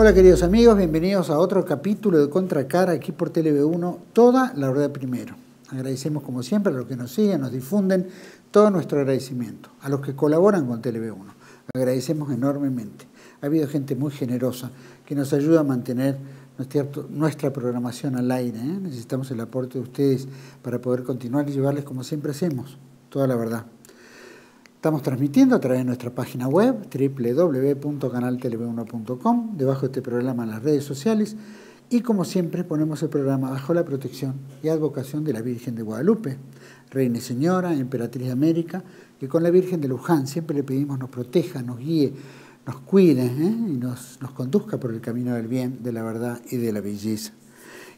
Hola queridos amigos, bienvenidos a otro capítulo de Contracara aquí por TLV1, toda la verdad primero. Agradecemos como siempre a los que nos siguen, nos difunden, todo nuestro agradecimiento. A los que colaboran con TLV1, agradecemos enormemente. Ha habido gente muy generosa que nos ayuda a mantener nuestra programación al aire. Necesitamos el aporte de ustedes para poder continuar y llevarles como siempre hacemos, toda la verdad. Estamos transmitiendo a través de nuestra página web www.canaltelev1.com, debajo de este programa en las redes sociales, y como siempre ponemos el programa bajo la protección y advocación de la Virgen de Guadalupe, Reina y Señora, Emperatriz de América, que con la Virgen de Luján siempre le pedimos nos proteja, nos guíe, nos cuide y nos conduzca por el camino del bien, de la verdad y de la belleza.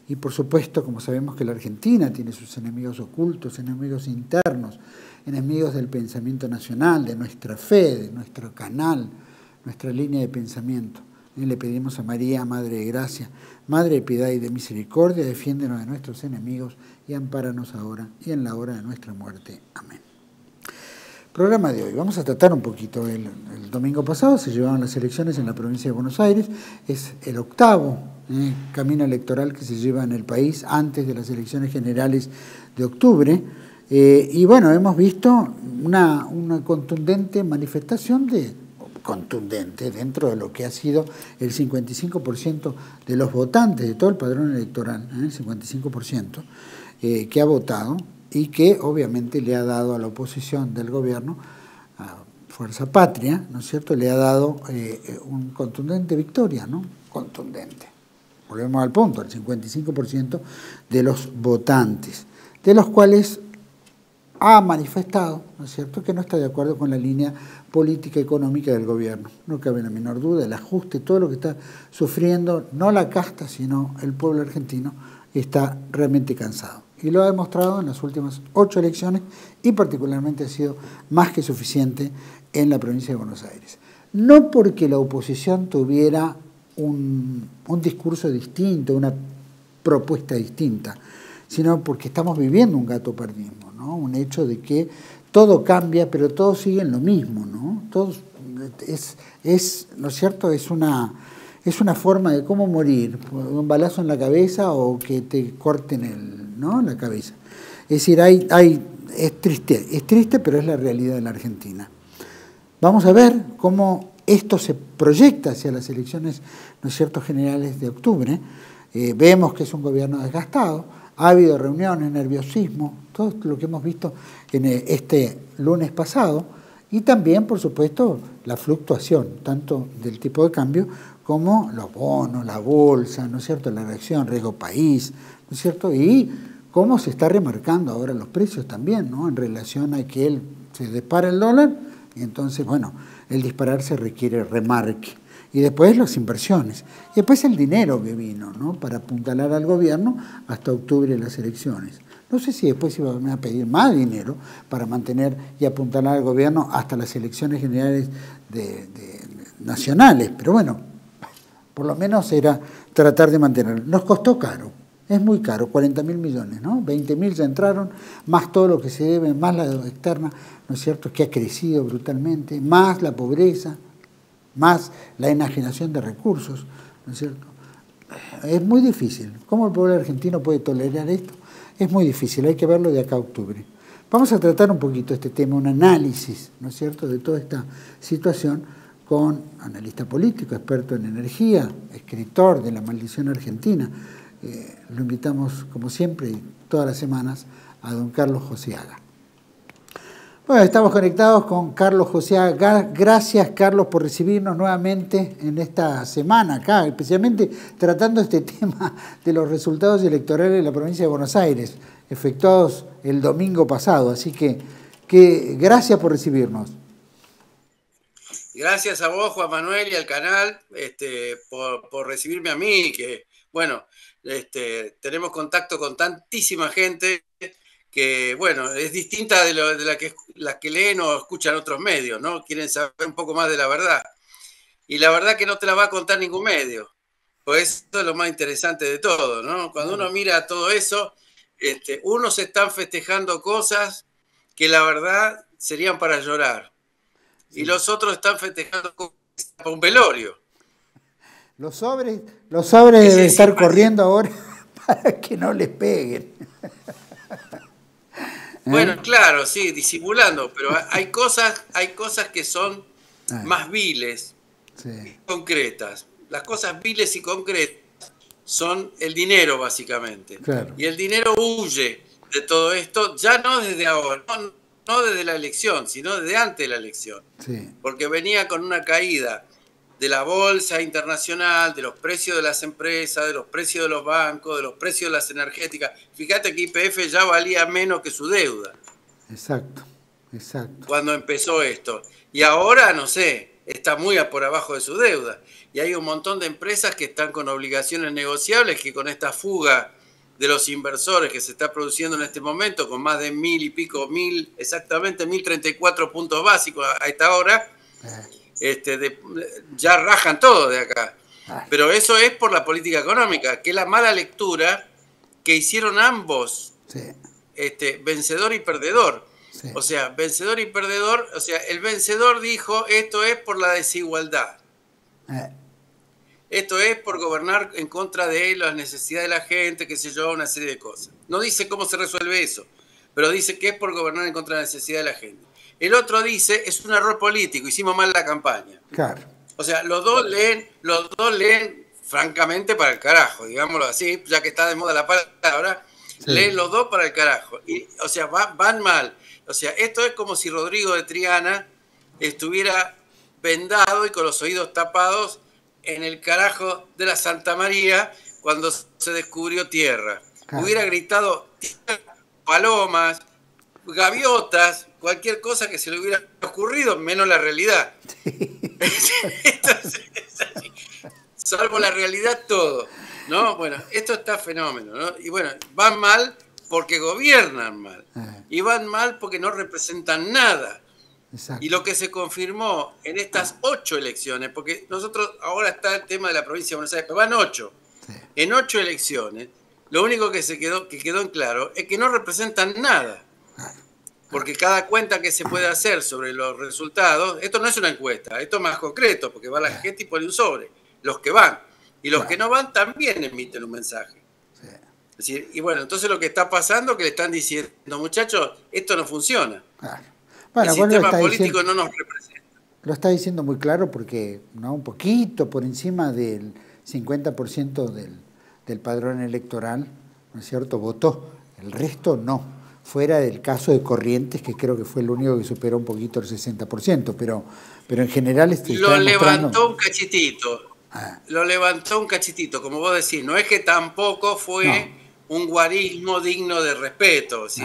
Y por supuesto, como sabemos que la Argentina tiene sus enemigos ocultos, enemigos internos, enemigos del pensamiento nacional, de nuestra fe, de nuestro canal, nuestra línea de pensamiento. Y le pedimos a María, Madre de Gracia, Madre de Piedad y de Misericordia, defiéndenos de nuestros enemigos y ampáranos ahora y en la hora de nuestra muerte. Amén. Programa de hoy. Vamos a tratar un poquito. El domingo pasado se llevaron las elecciones en la provincia de Buenos Aires. Es el octavo camino electoral que se lleva en el país antes de las elecciones generales de octubre. Y bueno, hemos visto una contundente manifestación contundente dentro de lo que ha sido el 55% de los votantes de todo el padrón electoral, el 55%, que ha votado y que obviamente le ha dado a la oposición del gobierno, a Fuerza Patria, ¿no es cierto?, le ha dado una contundente victoria, ¿no? Contundente. Volvemos al punto, el 55% de los votantes, de los cuales ha manifestado, ¿no es cierto?, que no está de acuerdo con la línea política y económica del gobierno. No cabe la menor duda, el ajuste, todo lo que está sufriendo, no la casta, sino el pueblo argentino, está realmente cansado. Y lo ha demostrado en las últimas 8 elecciones y particularmente ha sido más que suficiente en la provincia de Buenos Aires. No porque la oposición tuviera un discurso distinto, una propuesta distinta, sino porque estamos viviendo un gatopardismo, ¿no? Un hecho de que todo cambia, pero todos siguen lo mismo, ¿no? Todos ¿no es cierto? Es una forma de cómo morir, un balazo en la cabeza o que te corten la cabeza. Es decir, es triste, pero es la realidad de la Argentina. Vamos a ver cómo esto se proyecta hacia las elecciones, ¿no es cierto?, generales de octubre. Vemos que es un gobierno desgastado, ha habido reuniones, nerviosismo, todo lo que hemos visto en este lunes pasado, y también, por supuesto, la fluctuación, tanto del tipo de cambio como los bonos, la bolsa, ¿no es cierto?, la reacción, riesgo país, ¿no es cierto?, y cómo se está remarcando ahora los precios también, ¿no?, en relación a que se dispara el dólar, y entonces, bueno, el dispararse requiere remarque. Y después las inversiones. Y después el dinero que vino, ¿no?, para apuntalar al gobierno hasta octubre de las elecciones. No sé si después iban a pedir más dinero para mantener y apuntalar al gobierno hasta las elecciones generales nacionales, pero bueno, por lo menos era tratar de mantenerlo. Nos costó caro, es muy caro, 40.000 millones, ¿no? 20.000 ya entraron, más todo lo que se debe, más la deuda externa, ¿no es cierto?, que ha crecido brutalmente, más la pobreza, más la enajenación de recursos, ¿no es cierto? Es muy difícil. ¿Cómo el pueblo argentino puede tolerar esto? Es muy difícil, hay que verlo de acá a octubre. Vamos a tratar un poquito este tema, un análisis, ¿no es cierto?, de toda esta situación con analista político, experto en energía, escritor de La Maldición Argentina. Lo invitamos, como siempre, todas las semanas, a don Carlos Joseaga. Bueno, estamos conectados con Carlos Joseaga. Gracias, Carlos, por recibirnos nuevamente en esta semana acá, especialmente tratando este tema de los resultados electorales de la provincia de Buenos Aires, efectuados el domingo pasado. Así que gracias por recibirnos. Gracias a vos, Juan Manuel, y al canal por recibirme a mí, que, bueno, tenemos contacto con tantísima gente que, bueno, es distinta de la que leen o escuchan otros medios, ¿no? Quieren saber un poco más de la verdad. Y la verdad que no te la va a contar ningún medio. Pues eso es lo más interesante de todo, ¿no? Cuando uno mira todo eso, unos están festejando cosas que la verdad serían para llorar. Sí. Y los otros están festejando cosas para un velorio. Los sobres deben estar corriendo ahora para que no les peguen. Bueno, claro, sí, disimulando, pero hay cosas que son más viles y concretas. Las cosas viles y concretas son el dinero, básicamente. Claro. Y el dinero huye de todo esto, ya no desde ahora, no desde la elección, sino desde antes de la elección. Sí. Porque venía con una caída de la bolsa internacional, de los precios de las empresas, de los precios de los bancos, de los precios de las energéticas. Fíjate que YPF ya valía menos que su deuda. Exacto, exacto. Cuando empezó esto. Y ahora, no sé, está muy por abajo de su deuda. Y hay un montón de empresas que están con obligaciones negociables que con esta fuga de los inversores que se está produciendo en este momento, con más de 1.000 y pico, exactamente 1.034 puntos básicos a esta hora, ya rajan todo de acá. Pero eso es por la política económica, que es la mala lectura que hicieron ambos, vencedor y perdedor. Sí. O sea, vencedor y perdedor, o sea, el vencedor dijo, esto es por la desigualdad. Esto es por gobernar en contra de las necesidades de la gente, qué sé yo, una serie de cosas. No dice cómo se resuelve eso, pero dice que es por gobernar en contra de la necesidad de la gente. El otro dice, es un error político, hicimos mal la campaña. Claro. O sea, los dos leen francamente para el carajo, digámoslo así, ya que está de moda la palabra, leen los dos para el carajo. Y, o sea, van mal. O sea, esto es como si Rodrigo de Triana estuviera vendado y con los oídos tapados en el carajo de la Santa María cuando se descubrió tierra. Claro. Hubiera gritado palomas, gaviotas, cualquier cosa que se le hubiera ocurrido, menos la realidad. Entonces, salvo la realidad, todo. ¿No? Bueno, esto está fenómeno, ¿no? Y bueno, van mal porque gobiernan mal. Y van mal porque no representan nada. Exacto. Y lo que se confirmó en estas 8 elecciones, porque nosotros ahora está el tema de la provincia de Buenos Aires, pero van 8. Sí. En 8 elecciones, lo único que quedó en claro es que no representan nada. Porque cada cuenta que se puede hacer sobre los resultados, esto no es una encuesta, esto es más concreto, porque va la gente y pone un sobre. Los que van. Y los que no van también emiten un mensaje. Sí. Es decir, y bueno, entonces lo que está pasando es que le están diciendo, muchachos, esto no funciona. Claro. Bueno, el sistema político no nos representa. Lo está diciendo muy claro porque un poquito por encima del 50% del padrón electoral, ¿no es cierto?, votó. El resto no. Fuera del caso de Corrientes, que creo que fue el único que superó un poquito el 60%, pero en general... Lo levantó un cachitito. Lo levantó un cachitito, como vos decís. No es que tampoco fue un guarismo digno de respeto. ¿Sí?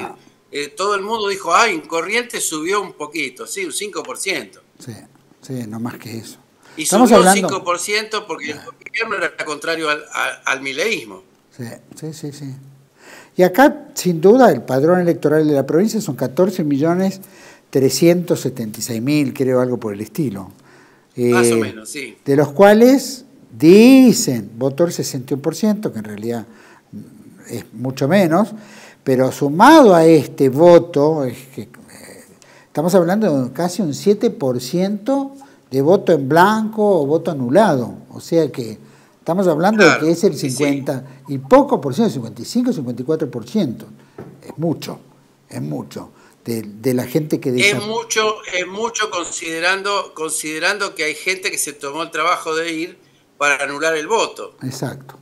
Todo el mundo dijo, en Corrientes subió un poquito, sí, un 5%. Sí, no más que eso. Y estamos subió hablando... 5% porque el gobierno era contrario al mileísmo. Sí. Y acá, sin duda, el padrón electoral de la provincia son 14.376.000, creo, algo por el estilo. Más o menos, sí. De los cuales dicen votó el 61%, que en realidad es mucho menos, pero sumado a este voto, estamos hablando de casi un 7% de voto en blanco o voto anulado. O sea que estamos hablando de que es el 50 y poco por ciento, 55, 54%. Es mucho de la gente que... Es mucho considerando que hay gente que se tomó el trabajo de ir para anular el voto. Exacto.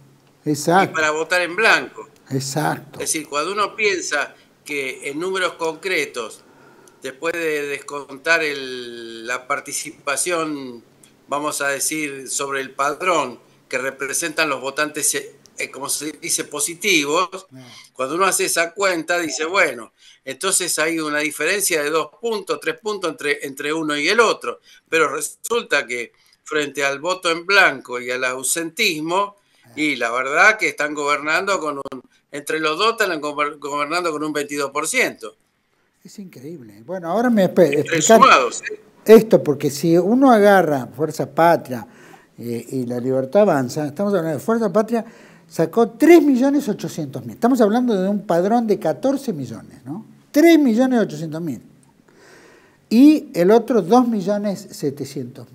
Y para votar en blanco. Exacto. Es decir, cuando uno piensa que en números concretos, después de descontar la participación, vamos a decir, sobre el padrón, que representan los votantes, como se dice, positivos, cuando uno hace esa cuenta, dice, bueno, entonces hay una diferencia de 2 puntos, 3 puntos entre uno y el otro. Pero resulta que frente al voto en blanco y al ausentismo, y la verdad que están gobernando entre los dos están gobernando con un 22%. Es increíble. Bueno, ahora me explicar sumados, esto, porque si uno agarra Fuerza Patria y La Libertad Avanza, estamos hablando de Fuerza Patria, sacó 3.800.000. Estamos hablando de un padrón de 14 millones, ¿no? 3.800.000. Y el otro 2.700.000.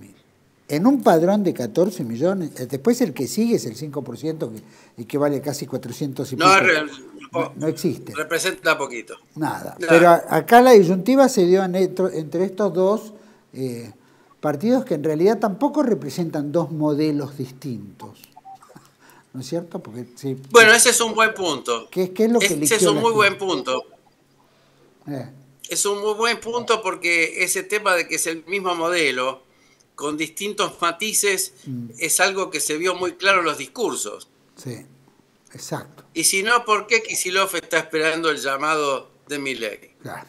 en un padrón de 14 millones, después el que sigue es el 5% y que vale casi 400 y pico. No existe. Representa poquito. Nada. Pero acá la disyuntiva se dio entre estos dos partidos que en realidad tampoco representan dos modelos distintos. ¿No es cierto? Porque, sí, bueno, ese es un buen punto. ¿Qué es lo que ese es un muy buen punto. Eh. Es un muy buen punto porque ese tema de que es el mismo modelo, con distintos matices, es algo que se vio muy claro en los discursos. Sí, exacto. Y si no, ¿por qué Kicillof está esperando el llamado de Milei? Claro.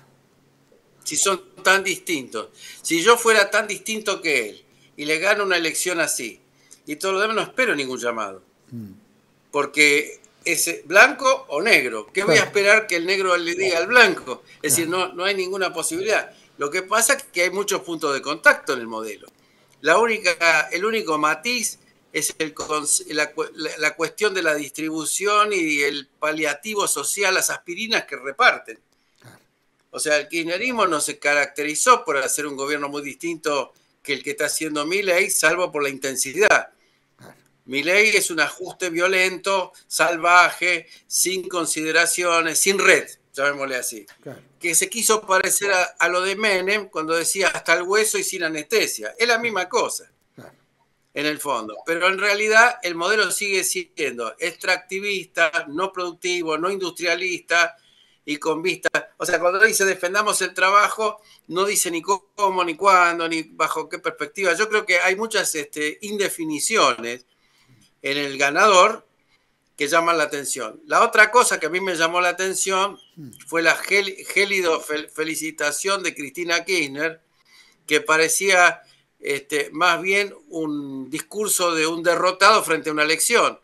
Si son tan distintos. Si yo fuera tan distinto que él y le gano una elección así, y todo lo demás, no espero ningún llamado. Porque es blanco o negro. ¿Qué voy a esperar que el negro le diga al blanco? Es decir, no hay ninguna posibilidad. Lo que pasa es que hay muchos puntos de contacto en el modelo. El único matiz es la cuestión de la distribución y el paliativo social, las aspirinas que reparten. O sea, el kirchnerismo no se caracterizó por hacer un gobierno muy distinto que el que está haciendo Milei, salvo por la intensidad. Milei es un ajuste violento, salvaje, sin consideraciones, sin red, llamémosle así. Claro. Que se quiso parecer a lo de Menem cuando decía hasta el hueso y sin anestesia. Es la misma cosa, claro, en el fondo. Pero en realidad el modelo sigue siendo extractivista, no productivo, no industrialista y con vista. O sea, cuando dice defendamos el trabajo, no dice ni cómo, ni cuándo, ni bajo qué perspectiva. Yo creo que hay muchas indefiniciones en el ganador que llaman la atención. La otra cosa que a mí me llamó la atención fue la gélido felicitación de Cristina Kirchner, que parecía más bien un discurso de un derrotado frente a una elección.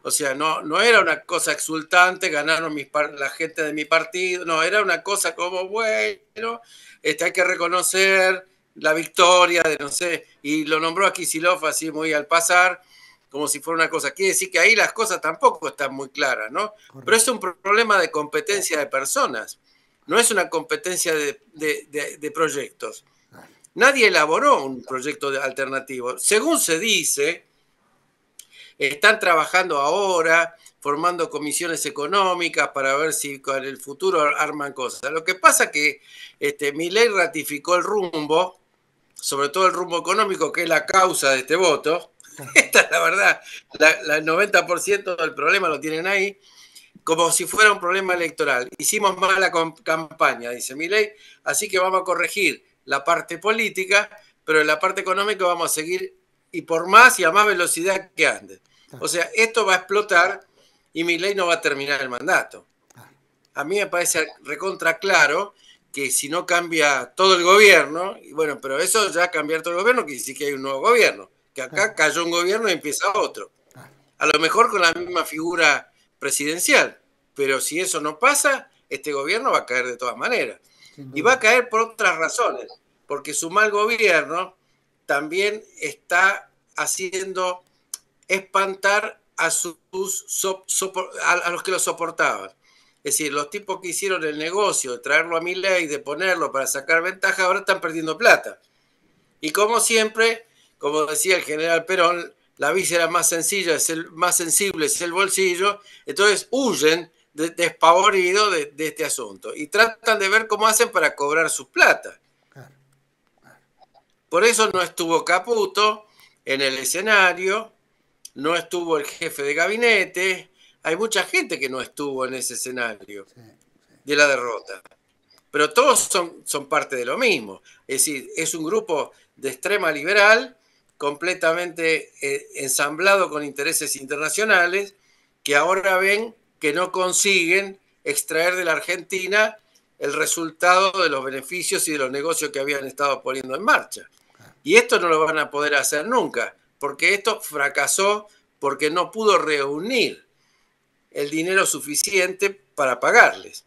O sea, no era una cosa exultante, ganaron la gente de mi partido, no, era una cosa como, bueno, hay que reconocer la victoria de, no sé, y lo nombró a Kicillof así muy al pasar, como si fuera una cosa. Quiere decir que ahí las cosas tampoco están muy claras, ¿no? Correcto. Pero es un problema de competencia de personas, no es una competencia de proyectos. Nadie elaboró un proyecto alternativo. Según se dice, están trabajando ahora, formando comisiones económicas para ver si en el futuro arman cosas. Lo que pasa es que Milei ratificó el rumbo, sobre todo el rumbo económico, que es la causa de este voto. Esta es la verdad, el 90% del problema lo tienen ahí, como si fuera un problema electoral. Hicimos mala campaña, dice Milei, así que vamos a corregir la parte política, pero en la parte económica vamos a seguir y por más y a más velocidad que antes. O sea, esto va a explotar y Milei no va a terminar el mandato. A mí me parece recontra claro que si no cambia todo el gobierno, y bueno, pero eso ya cambiar todo el gobierno quiere decir que hay un nuevo gobierno. Que acá cayó un gobierno y empieza otro. A lo mejor con la misma figura presidencial, pero si eso no pasa, este gobierno va a caer de todas maneras. Y va a caer por otras razones, porque su mal gobierno también está haciendo espantar a los que lo soportaban. Es decir, los tipos que hicieron el negocio de traerlo a Milei, de ponerlo para sacar ventaja, ahora están perdiendo plata. Y como siempre, como decía el general Perón, la víscera más sencilla, más sensible es el bolsillo, entonces huyen despavoridos de este asunto y tratan de ver cómo hacen para cobrar su plata. Por eso no estuvo Caputo en el escenario, no estuvo el jefe de gabinete, hay mucha gente que no estuvo en ese escenario de la derrota. Pero todos son parte de lo mismo, es decir, es un grupo de extrema liberal, completamente ensamblado con intereses internacionales, que ahora ven que no consiguen extraer de la Argentina el resultado de los beneficios y de los negocios que habían estado poniendo en marcha. Y esto no lo van a poder hacer nunca, porque esto fracasó porque no pudo reunir el dinero suficiente para pagarles.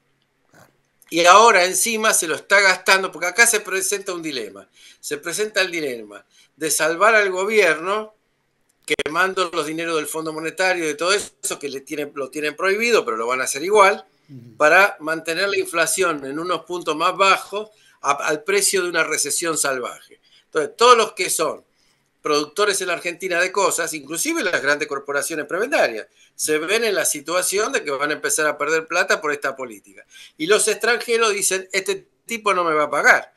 Y ahora encima se lo está gastando, porque acá se presenta un dilema. Se presenta el dilema de salvar al gobierno, quemando los dineros del Fondo Monetario y de todo eso, que lo tienen prohibido, pero lo van a hacer igual, para mantener la inflación en unos puntos más bajos al precio de una recesión salvaje. Entonces, todos los que son productores en la Argentina de cosas, inclusive las grandes corporaciones prebendarias, se ven en la situación de que van a empezar a perder plata por esta política. Y los extranjeros dicen, este tipo no me va a pagar.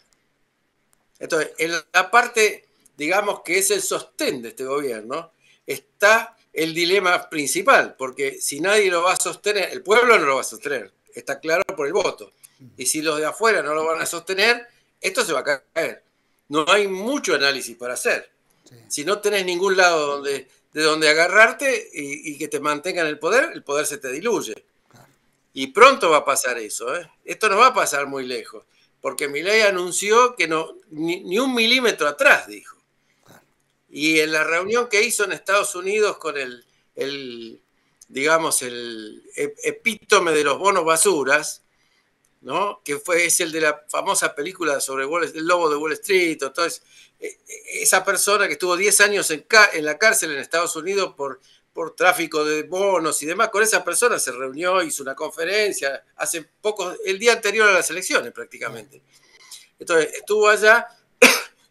Entonces, en la parte, digamos, que es el sostén de este gobierno, está el dilema principal, porque si nadie lo va a sostener, el pueblo no lo va a sostener, está claro por el voto. Y si los de afuera no lo van a sostener, esto se va a caer. No hay mucho análisis para hacer. Sí. Si no tenés ningún lado de donde agarrarte y que te mantengan el poder se te diluye. Claro. Y pronto va a pasar eso, ¿eh? Esto no va a pasar muy lejos, porque Milei anunció que no, ni un milímetro atrás, dijo. Claro. Y en la reunión que hizo en Estados Unidos con digamos, el epítome de los bonos basuras, ¿no? Que es el de la famosa película sobre el lobo de Wall Street. Entonces, esa persona que estuvo 10 años en la cárcel en Estados Unidos por tráfico de bonos y demás, con esa persona se reunió, hizo una conferencia hace poco, el día anterior a las elecciones prácticamente. Entonces, estuvo allá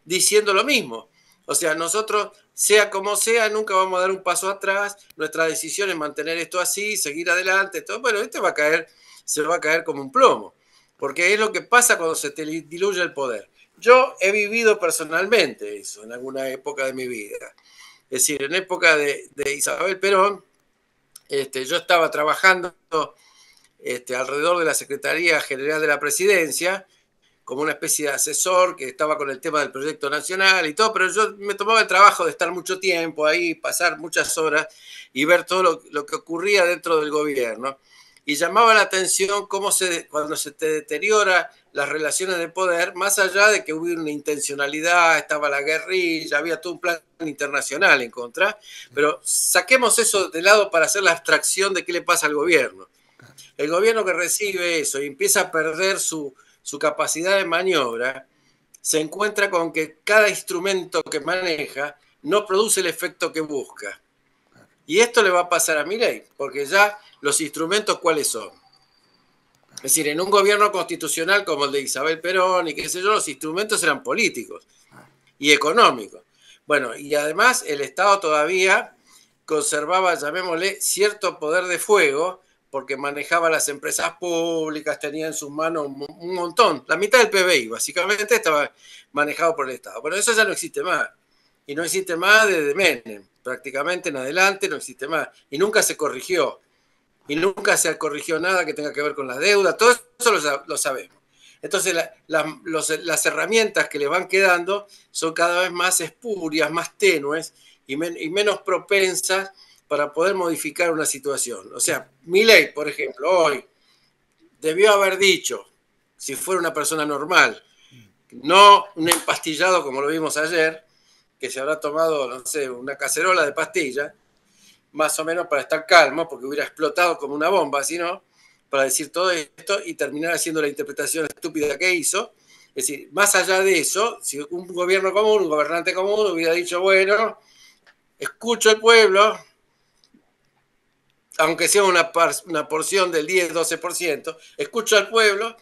diciendo lo mismo. O sea, nosotros, sea como sea, nunca vamos a dar un paso atrás. Nuestra decisión es mantener esto así, seguir adelante. Todo. Bueno, se va a caer como un plomo. Porque es lo que pasa cuando se te diluye el poder. Yo he vivido personalmente eso en alguna época de mi vida. Es decir, en época de Isabel Perón, yo estaba trabajando alrededor de la Secretaría General de la Presidencia, como una especie de asesor que estaba con el tema del proyecto nacional y todo, pero yo me tomaba el trabajo de estar mucho tiempo ahí, pasar muchas horas y ver todo lo que ocurría dentro del gobierno. Y llamaba la atención cómo cuando se te deteriora las relaciones de poder, más allá de que hubiera una intencionalidad, estaba la guerrilla, había todo un plan internacional en contra, pero saquemos eso de lado para hacer la abstracción de qué le pasa al gobierno. El gobierno que recibe eso y empieza a perder su capacidad de maniobra, se encuentra con que cada instrumento que maneja no produce el efecto que busca. Y esto le va a pasar a Milei, porque ya los instrumentos, ¿cuáles son? Es decir, en un gobierno constitucional como el de Isabel Perón y qué sé yo, los instrumentos eran políticos y económicos. Bueno, y además el Estado todavía conservaba, llamémosle, cierto poder de fuego, porque manejaba las empresas públicas, tenía en sus manos un montón, la mitad del PBI básicamente estaba manejado por el Estado. Bueno, eso ya no existe más. Y no existe más desde Menem, prácticamente en adelante no existe más. Y nunca se corrigió. Y nunca se corrigió nada que tenga que ver con la deuda. Todo eso lo sabemos. Entonces las herramientas que le van quedando son cada vez más espurias, más tenues y menos propensas para poder modificar una situación. O sea, Milei, por ejemplo, hoy debió haber dicho, si fuera una persona normal, no un empastillado como lo vimos ayer, que se habrá tomado, no sé, una cacerola de pastillas, más o menos para estar calmo, porque hubiera explotado como una bomba, sino para decir todo esto y terminar haciendo la interpretación estúpida que hizo. Es decir, más allá de eso, si un gobierno común, un gobernante común hubiera dicho, bueno, escucho al pueblo, aunque sea una porción del 10-12%, escucho al pueblo,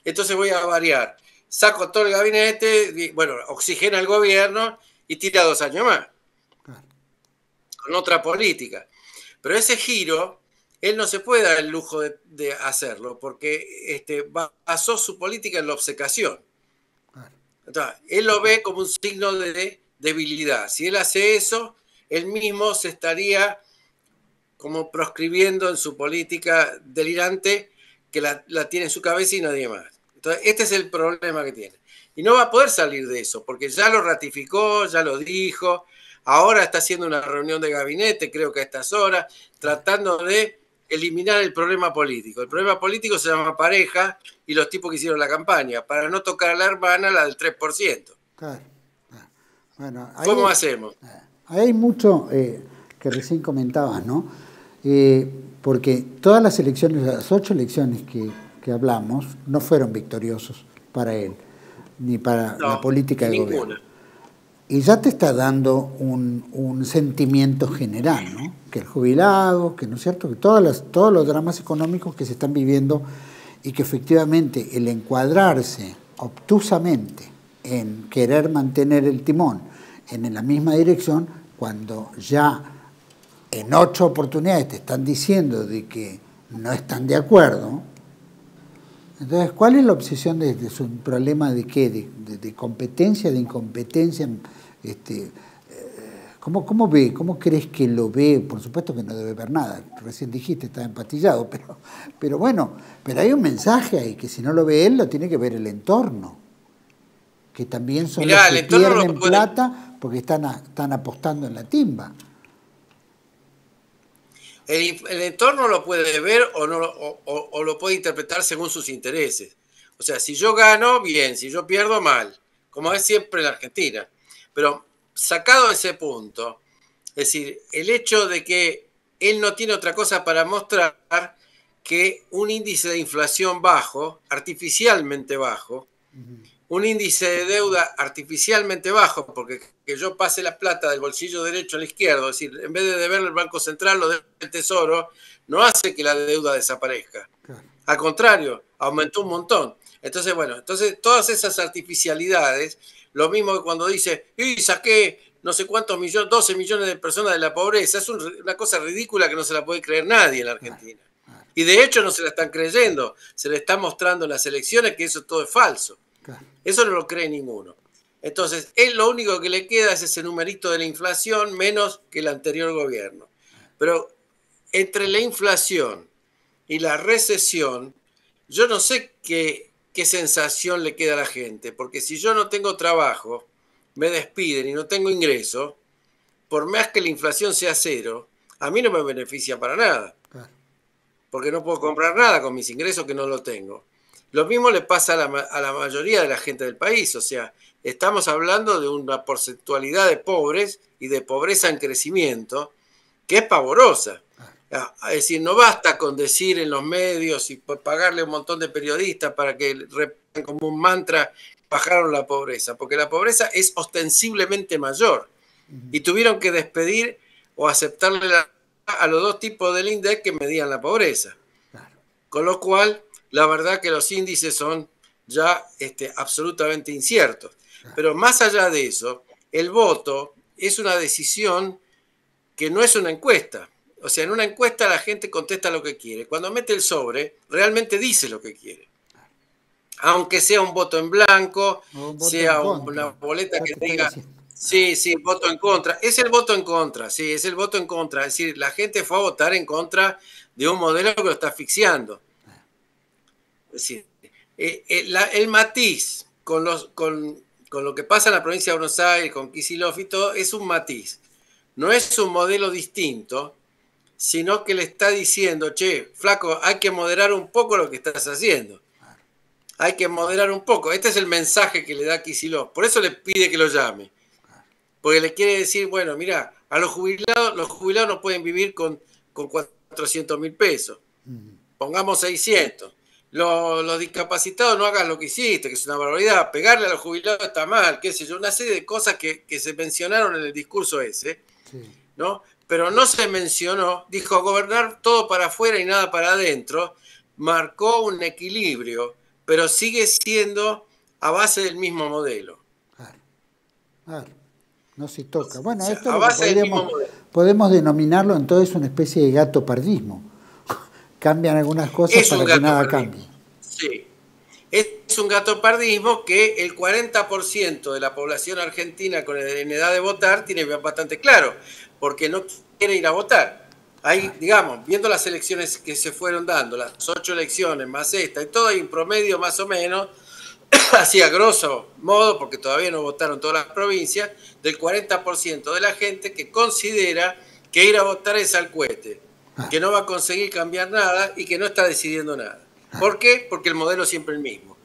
entonces voy a variar. Saco todo el gabinete, bueno, oxigena el gobierno y tira 2 años más. Con otra política. Pero ese giro, él no se puede dar el lujo de hacerlo, porque basó su política en la obcecación. Entonces, él lo ve como un signo de debilidad. Si él hace eso, él mismo se estaría como proscribiendo en su política delirante que la tiene en su cabeza y nadie más. Entonces, este es el problema que tiene. Y no va a poder salir de eso, porque ya lo ratificó, ya lo dijo, ahora está haciendo una reunión de gabinete, creo que a estas horas, tratando de eliminar el problema político. El problema político se llama pareja y los tipos que hicieron la campaña, para no tocar a la hermana, la del 3%. Claro. Bueno, ¿cómo hacemos? Hay mucho que recién comentabas, ¿no? Porque todas las elecciones, las 8 elecciones que hablamos, no fueron victoriosos para él, ni para la política de gobierno. Y ya te está dando un sentimiento general, ¿no? Que el jubilado, que no es cierto, que todos los dramas económicos que se están viviendo y que efectivamente el encuadrarse obtusamente en querer mantener el timón en la misma dirección cuando ya en 8 oportunidades te están diciendo de que no están de acuerdo. Entonces, ¿cuál es la obsesión de su problema de qué? ¿De competencia, de incompetencia? ¿Cómo ve? ¿Cómo crees que lo ve? Por supuesto que no debe ver nada. Recién dijiste, está empastillado, pero bueno, pero hay un mensaje ahí que si no lo ve él, lo tiene que ver el entorno. Que también son los que pierden plata porque están apostando en la timba. El entorno lo puede ver o lo puede interpretar según sus intereses. O sea, si yo gano, bien, si yo pierdo, mal, como es siempre en la Argentina. Pero sacado ese punto, es decir, el hecho de que él no tiene otra cosa para mostrar que un índice de inflación bajo, artificialmente bajo, un índice de deuda artificialmente bajo, porque que yo pase la plata del bolsillo derecho al izquierdo, es decir, en vez de deberle el Banco Central, lo debe el Tesoro, no hace que la deuda desaparezca. Claro. Al contrario, aumentó un montón. Entonces, bueno, todas esas artificialidades, lo mismo que cuando dice, y saqué no sé cuántos millones, 12 millones de personas de la pobreza, es una cosa ridícula que no se la puede creer nadie en la Argentina. Claro. Y de hecho no se la están creyendo, se le está mostrando en las elecciones que eso todo es falso. Claro. Eso no lo cree ninguno. Entonces, él lo único que le queda es ese numerito de la inflación menos que el anterior gobierno. Pero entre la inflación y la recesión, yo no sé qué sensación le queda a la gente, porque si yo no tengo trabajo, me despiden y no tengo ingreso, por más que la inflación sea cero, a mí no me beneficia para nada, porque no puedo comprar nada con mis ingresos que no lo tengo. Lo mismo le pasa a la mayoría de la gente del país, o sea, estamos hablando de una porcentualidad de pobres y de pobreza en crecimiento que es pavorosa. Es decir, no basta con decir en los medios y pagarle a un montón de periodistas para que repitan como un mantra bajaron la pobreza, porque la pobreza es ostensiblemente mayor y tuvieron que despedir o aceptarle a los dos tipos del INDEC que medían la pobreza. Con lo cual, la verdad que los índices son ya absolutamente inciertos. Pero más allá de eso, el voto es una decisión que no es una encuesta. O sea, en una encuesta la gente contesta lo que quiere. Cuando mete el sobre, realmente dice lo que quiere. Aunque sea un voto en blanco, sea una boleta que diga, sí, voto en contra. Es el voto en contra, sí, es el voto en contra. Es decir, la gente fue a votar en contra de un modelo que lo está asfixiando. Es decir, el matiz con lo que pasa en la provincia de Buenos Aires, con Kicillof y todo, es un matiz. No es un modelo distinto, sino que le está diciendo, che, flaco, hay que moderar un poco lo que estás haciendo. Hay que moderar un poco. Este es el mensaje que le da Kicillof. Por eso le pide que lo llame. Porque le quiere decir, bueno, mira, a los jubilados no pueden vivir con 400.000 pesos. Pongamos 600. Los discapacitados no hagan lo que hiciste, que es una barbaridad. Pegarle a los jubilados está mal, qué sé yo. Una serie de cosas que se mencionaron en el discurso ese, ¿no? Pero no se mencionó, dijo gobernar todo para afuera y nada para adentro. Marcó un equilibrio, pero sigue siendo a base del mismo modelo. Claro. No se toca. Bueno, o sea, esto podemos denominarlo entonces una especie de gatopardismo. Cambian algunas cosas para que nada cambie. Sí. Es un gatopardismo que el 40% de la población argentina en edad de votar tiene bastante claro, porque no quiere ir a votar. Ahí, digamos, viendo las elecciones que se fueron dando, las 8 elecciones más esta y todo, hay un promedio más o menos, así a grosso modo, porque todavía no votaron todas las provincias, del 40% de la gente que considera que ir a votar es al cohete, que no va a conseguir cambiar nada y que no está decidiendo nada. ¿Por qué? Porque el modelo es siempre el mismo.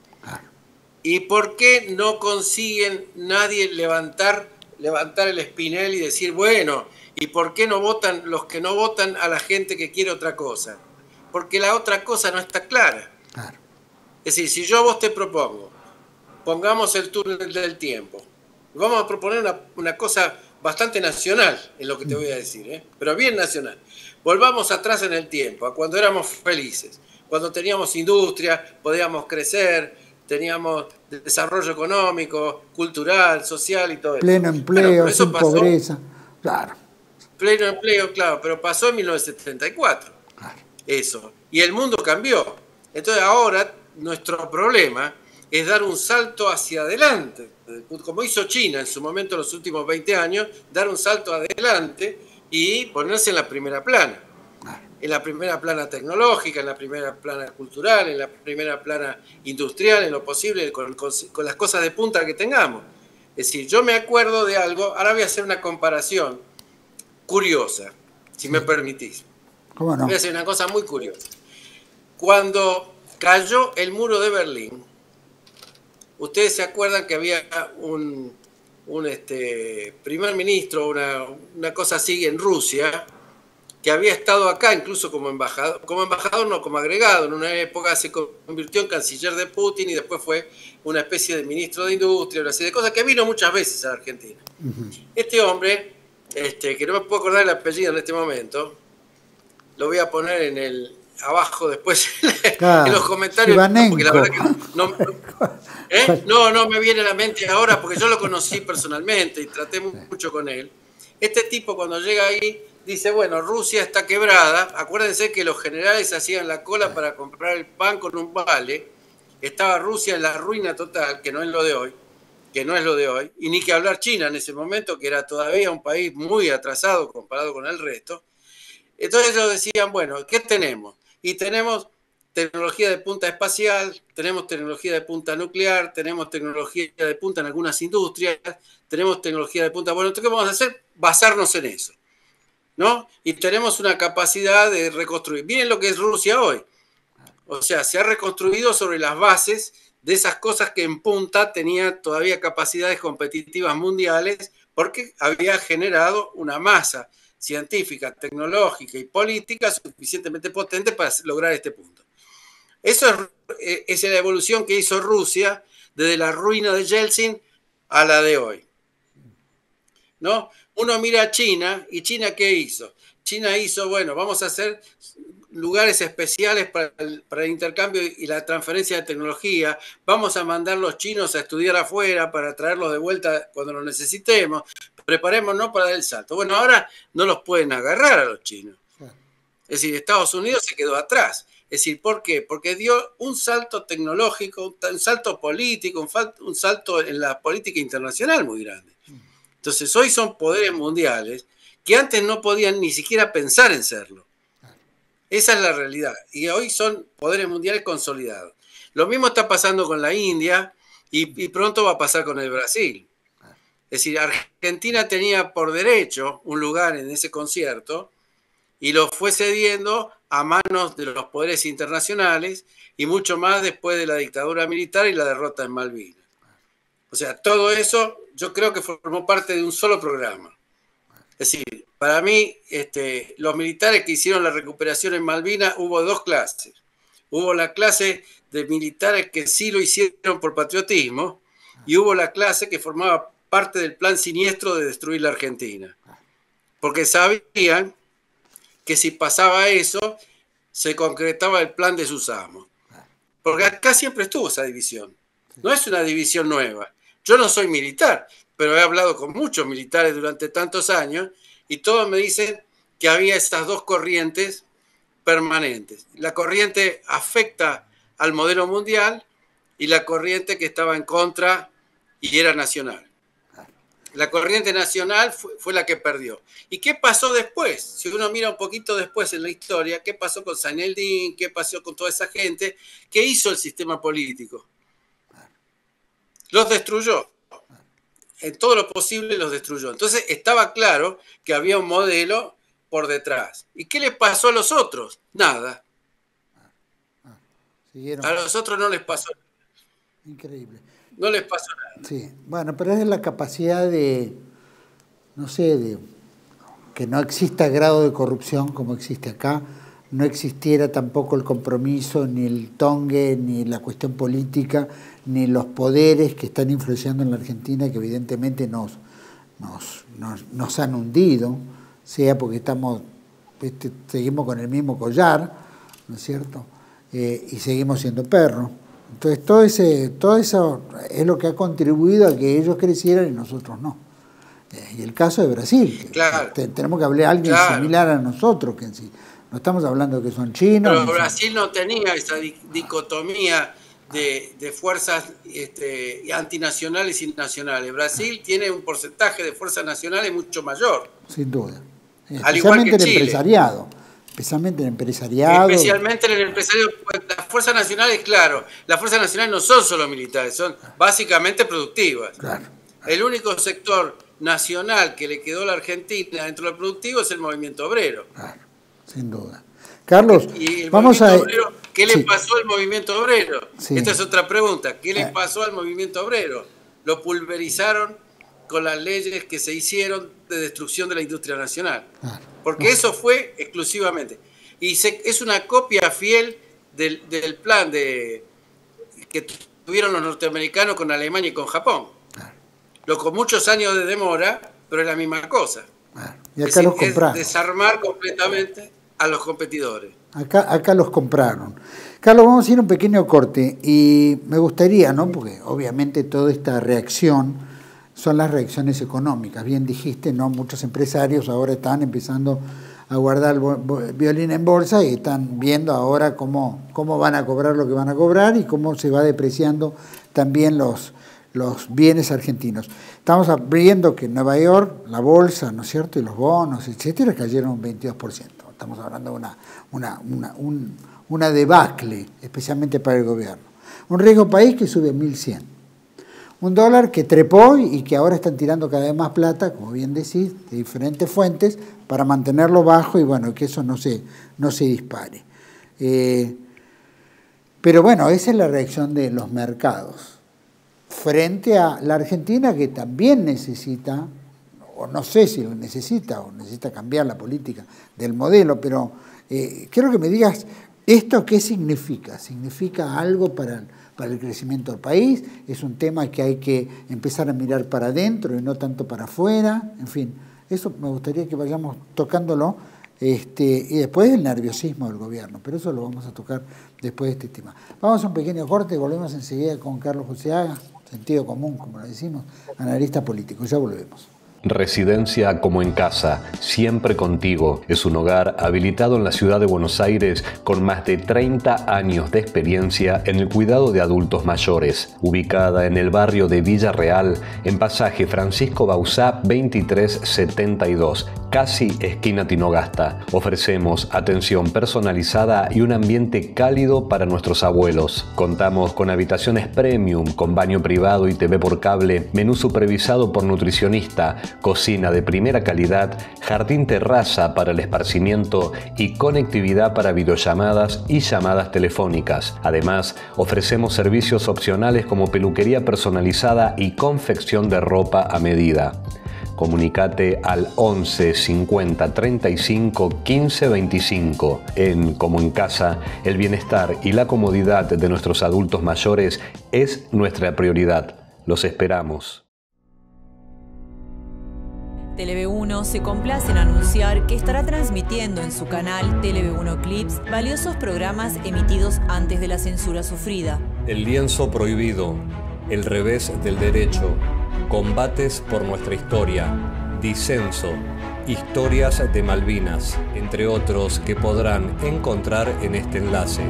¿Y por qué no consiguen nadie levantar el espinel y decir, bueno, ¿y por qué no votan los que no votan a la gente que quiere otra cosa? Porque la otra cosa no está clara. Claro. Es decir, si yo a vos te propongo, pongamos el túnel del tiempo, vamos a proponer una cosa bastante nacional en lo que te voy a decir, pero bien nacional. Volvamos atrás en el tiempo, a cuando éramos felices, cuando teníamos industria, podíamos crecer, teníamos desarrollo económico, cultural, social y todo eso. Pleno empleo, eso sin pasó, pobreza, claro. Pleno empleo, claro, pero pasó en 1974, Claro. eso. Y el mundo cambió. Entonces ahora nuestro problema es dar un salto hacia adelante, como hizo China en su momento en los últimos 20 años, dar un salto adelante y ponerse en la primera plana. En la primera plana tecnológica, en la primera plana cultural, en la primera plana industrial, en lo posible, con las cosas de punta que tengamos. Es decir, yo me acuerdo de algo, ahora voy a hacer una comparación curiosa, si me permitís. ¿Cómo no? Voy a hacer una cosa muy curiosa. Cuando cayó el muro de Berlín, ustedes se acuerdan que había un primer ministro, una cosa así en Rusia, que había estado acá incluso como embajador no, como agregado, en una época se convirtió en canciller de Putin y después fue una especie de ministro de Industria, una serie de cosas, que vino muchas veces a Argentina. Este hombre, que no me puedo acordar el apellido en este momento, lo voy a poner abajo después en los comentarios, porque la verdad que no me viene a la mente ahora, porque yo lo conocí personalmente y traté mucho con él. Este tipo cuando llega ahí dice, bueno, Rusia está quebrada, acuérdense que los generales hacían la cola para comprar el pan con un vale, estaba Rusia en la ruina total, que no es lo de hoy, y ni que hablar China en ese momento, que era todavía un país muy atrasado comparado con el resto. Entonces ellos decían, bueno, ¿qué tenemos? Y tenemos tecnología de punta espacial, tenemos tecnología de punta nuclear, tenemos tecnología de punta en algunas industrias, tenemos tecnología de punta... Bueno, entonces, ¿qué vamos a hacer? Basarnos en eso, ¿no? Y tenemos una capacidad de reconstruir. Miren lo que es Rusia hoy. O sea, se ha reconstruido sobre las bases de esas cosas que en punta tenía todavía capacidades competitivas mundiales porque había generado una masa científica, tecnológica y política suficientemente potente para lograr este punto. Eso es la evolución que hizo Rusia desde la ruina de Yeltsin a la de hoy, ¿no? Uno mira a China, ¿y China qué hizo? China hizo, bueno, vamos a hacer lugares especiales para el intercambio y la transferencia de tecnología, vamos a mandar los chinos a estudiar afuera para traerlos de vuelta cuando los necesitemos, preparémonos para dar el salto. Bueno, ahora no los pueden agarrar a los chinos. Es decir, Estados Unidos se quedó atrás. Es decir, ¿por qué? Porque dio un salto tecnológico, un salto político, un salto en la política internacional muy grande. Entonces, hoy son poderes mundiales que antes no podían ni siquiera pensar en serlo. Esa es la realidad. Y hoy son poderes mundiales consolidados. Lo mismo está pasando con la India y pronto va a pasar con el Brasil. Es decir, Argentina tenía por derecho un lugar en ese concierto y lo fue cediendo a manos de los poderes internacionales y mucho más después de la dictadura militar y la derrota en Malvinas. O sea, todo eso yo creo que formó parte de un solo programa. Es decir, para mí, los militares que hicieron la recuperación en Malvinas, hubo dos clases. Hubo la clase de militares que sí lo hicieron por patriotismo y hubo la clase que formaba parte del plan siniestro de destruir la Argentina. Porque sabían que si pasaba eso, se concretaba el plan de sus amos. Porque acá siempre estuvo esa división. No es una división nueva. Yo no soy militar, pero he hablado con muchos militares durante tantos años y todos me dicen que había esas dos corrientes permanentes. La corriente afecta al modelo mundial y la corriente que estaba en contra y era nacional. La corriente nacional fue la que perdió. ¿Y qué pasó después? Si uno mira un poquito después en la historia, ¿qué pasó con Zaneldín? ¿Qué pasó con toda esa gente? ¿Qué hizo el sistema político? Los destruyó. En todo lo posible los destruyó. Entonces estaba claro que había un modelo por detrás. ¿Y qué le pasó a los otros? Nada. A los otros no les pasó nada. Increíble. No les pasó nada. Sí, bueno, pero es la capacidad de, no sé, de que no exista grado de corrupción como existe acá, no existiera tampoco el compromiso, ni el tongue, ni la cuestión política, ni los poderes que están influenciando en la Argentina, que evidentemente nos han hundido, sea porque seguimos con el mismo collar, ¿no es cierto? Y seguimos siendo perros, Entonces todo eso es lo que ha contribuido a que ellos crecieran y nosotros no. Y el caso de Brasil, claro, tenemos que hablar de alguien similar a nosotros, que en sí, no estamos hablando que son chinos. Pero Brasil no tenía esa dicotomía de fuerzas antinacionales y nacionales. Brasil tiene un porcentaje de fuerzas nacionales mucho mayor. Sin duda. Al igual que el Chile. Empresariado. Especialmente el empresariado. Especialmente en el empresariado. Las fuerzas nacionales, claro, las fuerzas nacionales no son solo militares, son básicamente productivas. Claro. El único sector nacional que le quedó a la Argentina dentro del productivo es el movimiento obrero. Claro, sin duda. Carlos, y el vamos a... Obrero, ¿qué le pasó al movimiento obrero? Sí. Esta es otra pregunta. ¿Qué le pasó al movimiento obrero? Lo pulverizaron con las leyes que se hicieron de destrucción de la industria nacional. Claro. Porque eso fue exclusivamente. Y es una copia fiel del plan que tuvieron los norteamericanos con Alemania y con Japón. Claro. Con muchos años de demora, pero es la misma cosa. Claro. Y acá los compraron. Es desarmar completamente a los competidores. Acá los compraron. Carlos, vamos a ir a un pequeño corte y me gustaría, ¿no? Porque obviamente toda esta reacción son las reacciones económicas. Bien dijiste, ¿no? Muchos empresarios ahora están empezando a guardar violín en bolsa y están viendo ahora cómo van a cobrar lo que van a cobrar y cómo se va depreciando también los bienes argentinos. Estamos viendo que en Nueva York la bolsa, ¿no es cierto?, y los bonos, etcétera, cayeron un 22%. Estamos hablando de una debacle, especialmente para el gobierno. Un riesgo país que sube 1.100. Un dólar que trepó y que ahora están tirando cada vez más plata, como bien decís, de diferentes fuentes, para mantenerlo bajo y bueno, que eso no se dispare. Pero bueno, esa es la reacción de los mercados. Frente a la Argentina, que también necesita, o no sé si lo necesita, o necesita cambiar la política del modelo, pero quiero que me digas, ¿esto qué significa? ¿Significa algo para el crecimiento del país? ¿Es un tema que hay que empezar a mirar para adentro y no tanto para afuera? En fin, eso me gustaría que vayamos tocándolo, y después el nerviosismo del gobierno, pero eso lo vamos a tocar después de este tema. Vamos a un pequeño corte y volvemos enseguida con Carlos Joseaga, sentido común, como lo decimos, analista político. Ya volvemos. Residencia como en casa, siempre contigo. Es un hogar habilitado en la ciudad de Buenos Aires con más de 30 años de experiencia en el cuidado de adultos mayores. Ubicada en el barrio de Villa Real, en pasaje Francisco Bauzá 2372, casi esquina Tinogasta. Ofrecemos atención personalizada y un ambiente cálido para nuestros abuelos. Contamos con habitaciones premium, con baño privado y TV por cable, menú supervisado por nutricionista, cocina de primera calidad, jardín terraza para el esparcimiento y conectividad para videollamadas y llamadas telefónicas. Además, ofrecemos servicios opcionales como peluquería personalizada y confección de ropa a medida. Comunicate al 11 50 35 15 25. En Como en Casa, el bienestar y la comodidad de nuestros adultos mayores es nuestra prioridad. Los esperamos. Tele-V1 se complace en anunciar que estará transmitiendo en su canal Tele-V1 Clips valiosos programas emitidos antes de la censura sufrida. El lienzo prohibido, El revés del derecho, Combates por nuestra historia, Disenso, Historias de Malvinas, entre otros que podrán encontrar en este enlace.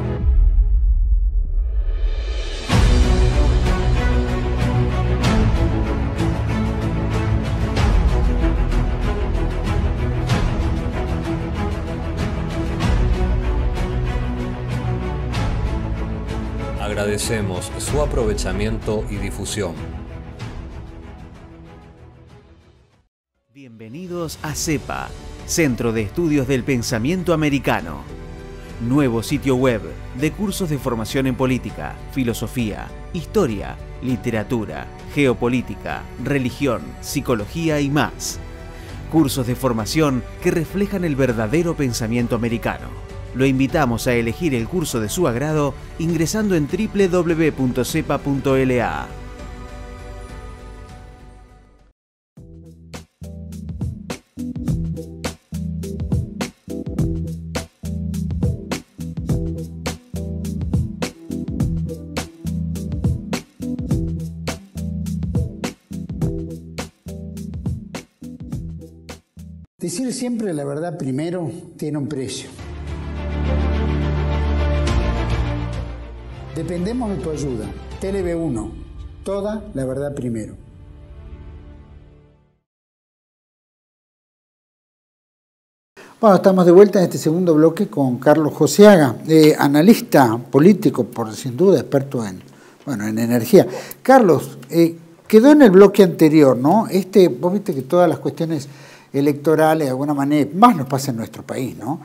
Agradecemos su aprovechamiento y difusión. Bienvenidos a CEPA, Centro de Estudios del Pensamiento Americano. Nuevo sitio web de cursos de formación en política, filosofía, historia, literatura, geopolítica, religión, psicología y más. Cursos de formación que reflejan el verdadero pensamiento americano. Lo invitamos a elegir el curso de su agrado ingresando en www.cepa.la. Decir siempre la verdad primero tiene un precio. Dependemos de tu ayuda. TLB1, toda la verdad primero. Bueno, estamos de vuelta en este segundo bloque con Carlos Josiaga, analista político, por sin duda experto en energía. Carlos, quedó en el bloque anterior, ¿no? Vos viste que todas las cuestiones electorales, de alguna manera, más nos pasa en nuestro país, ¿no?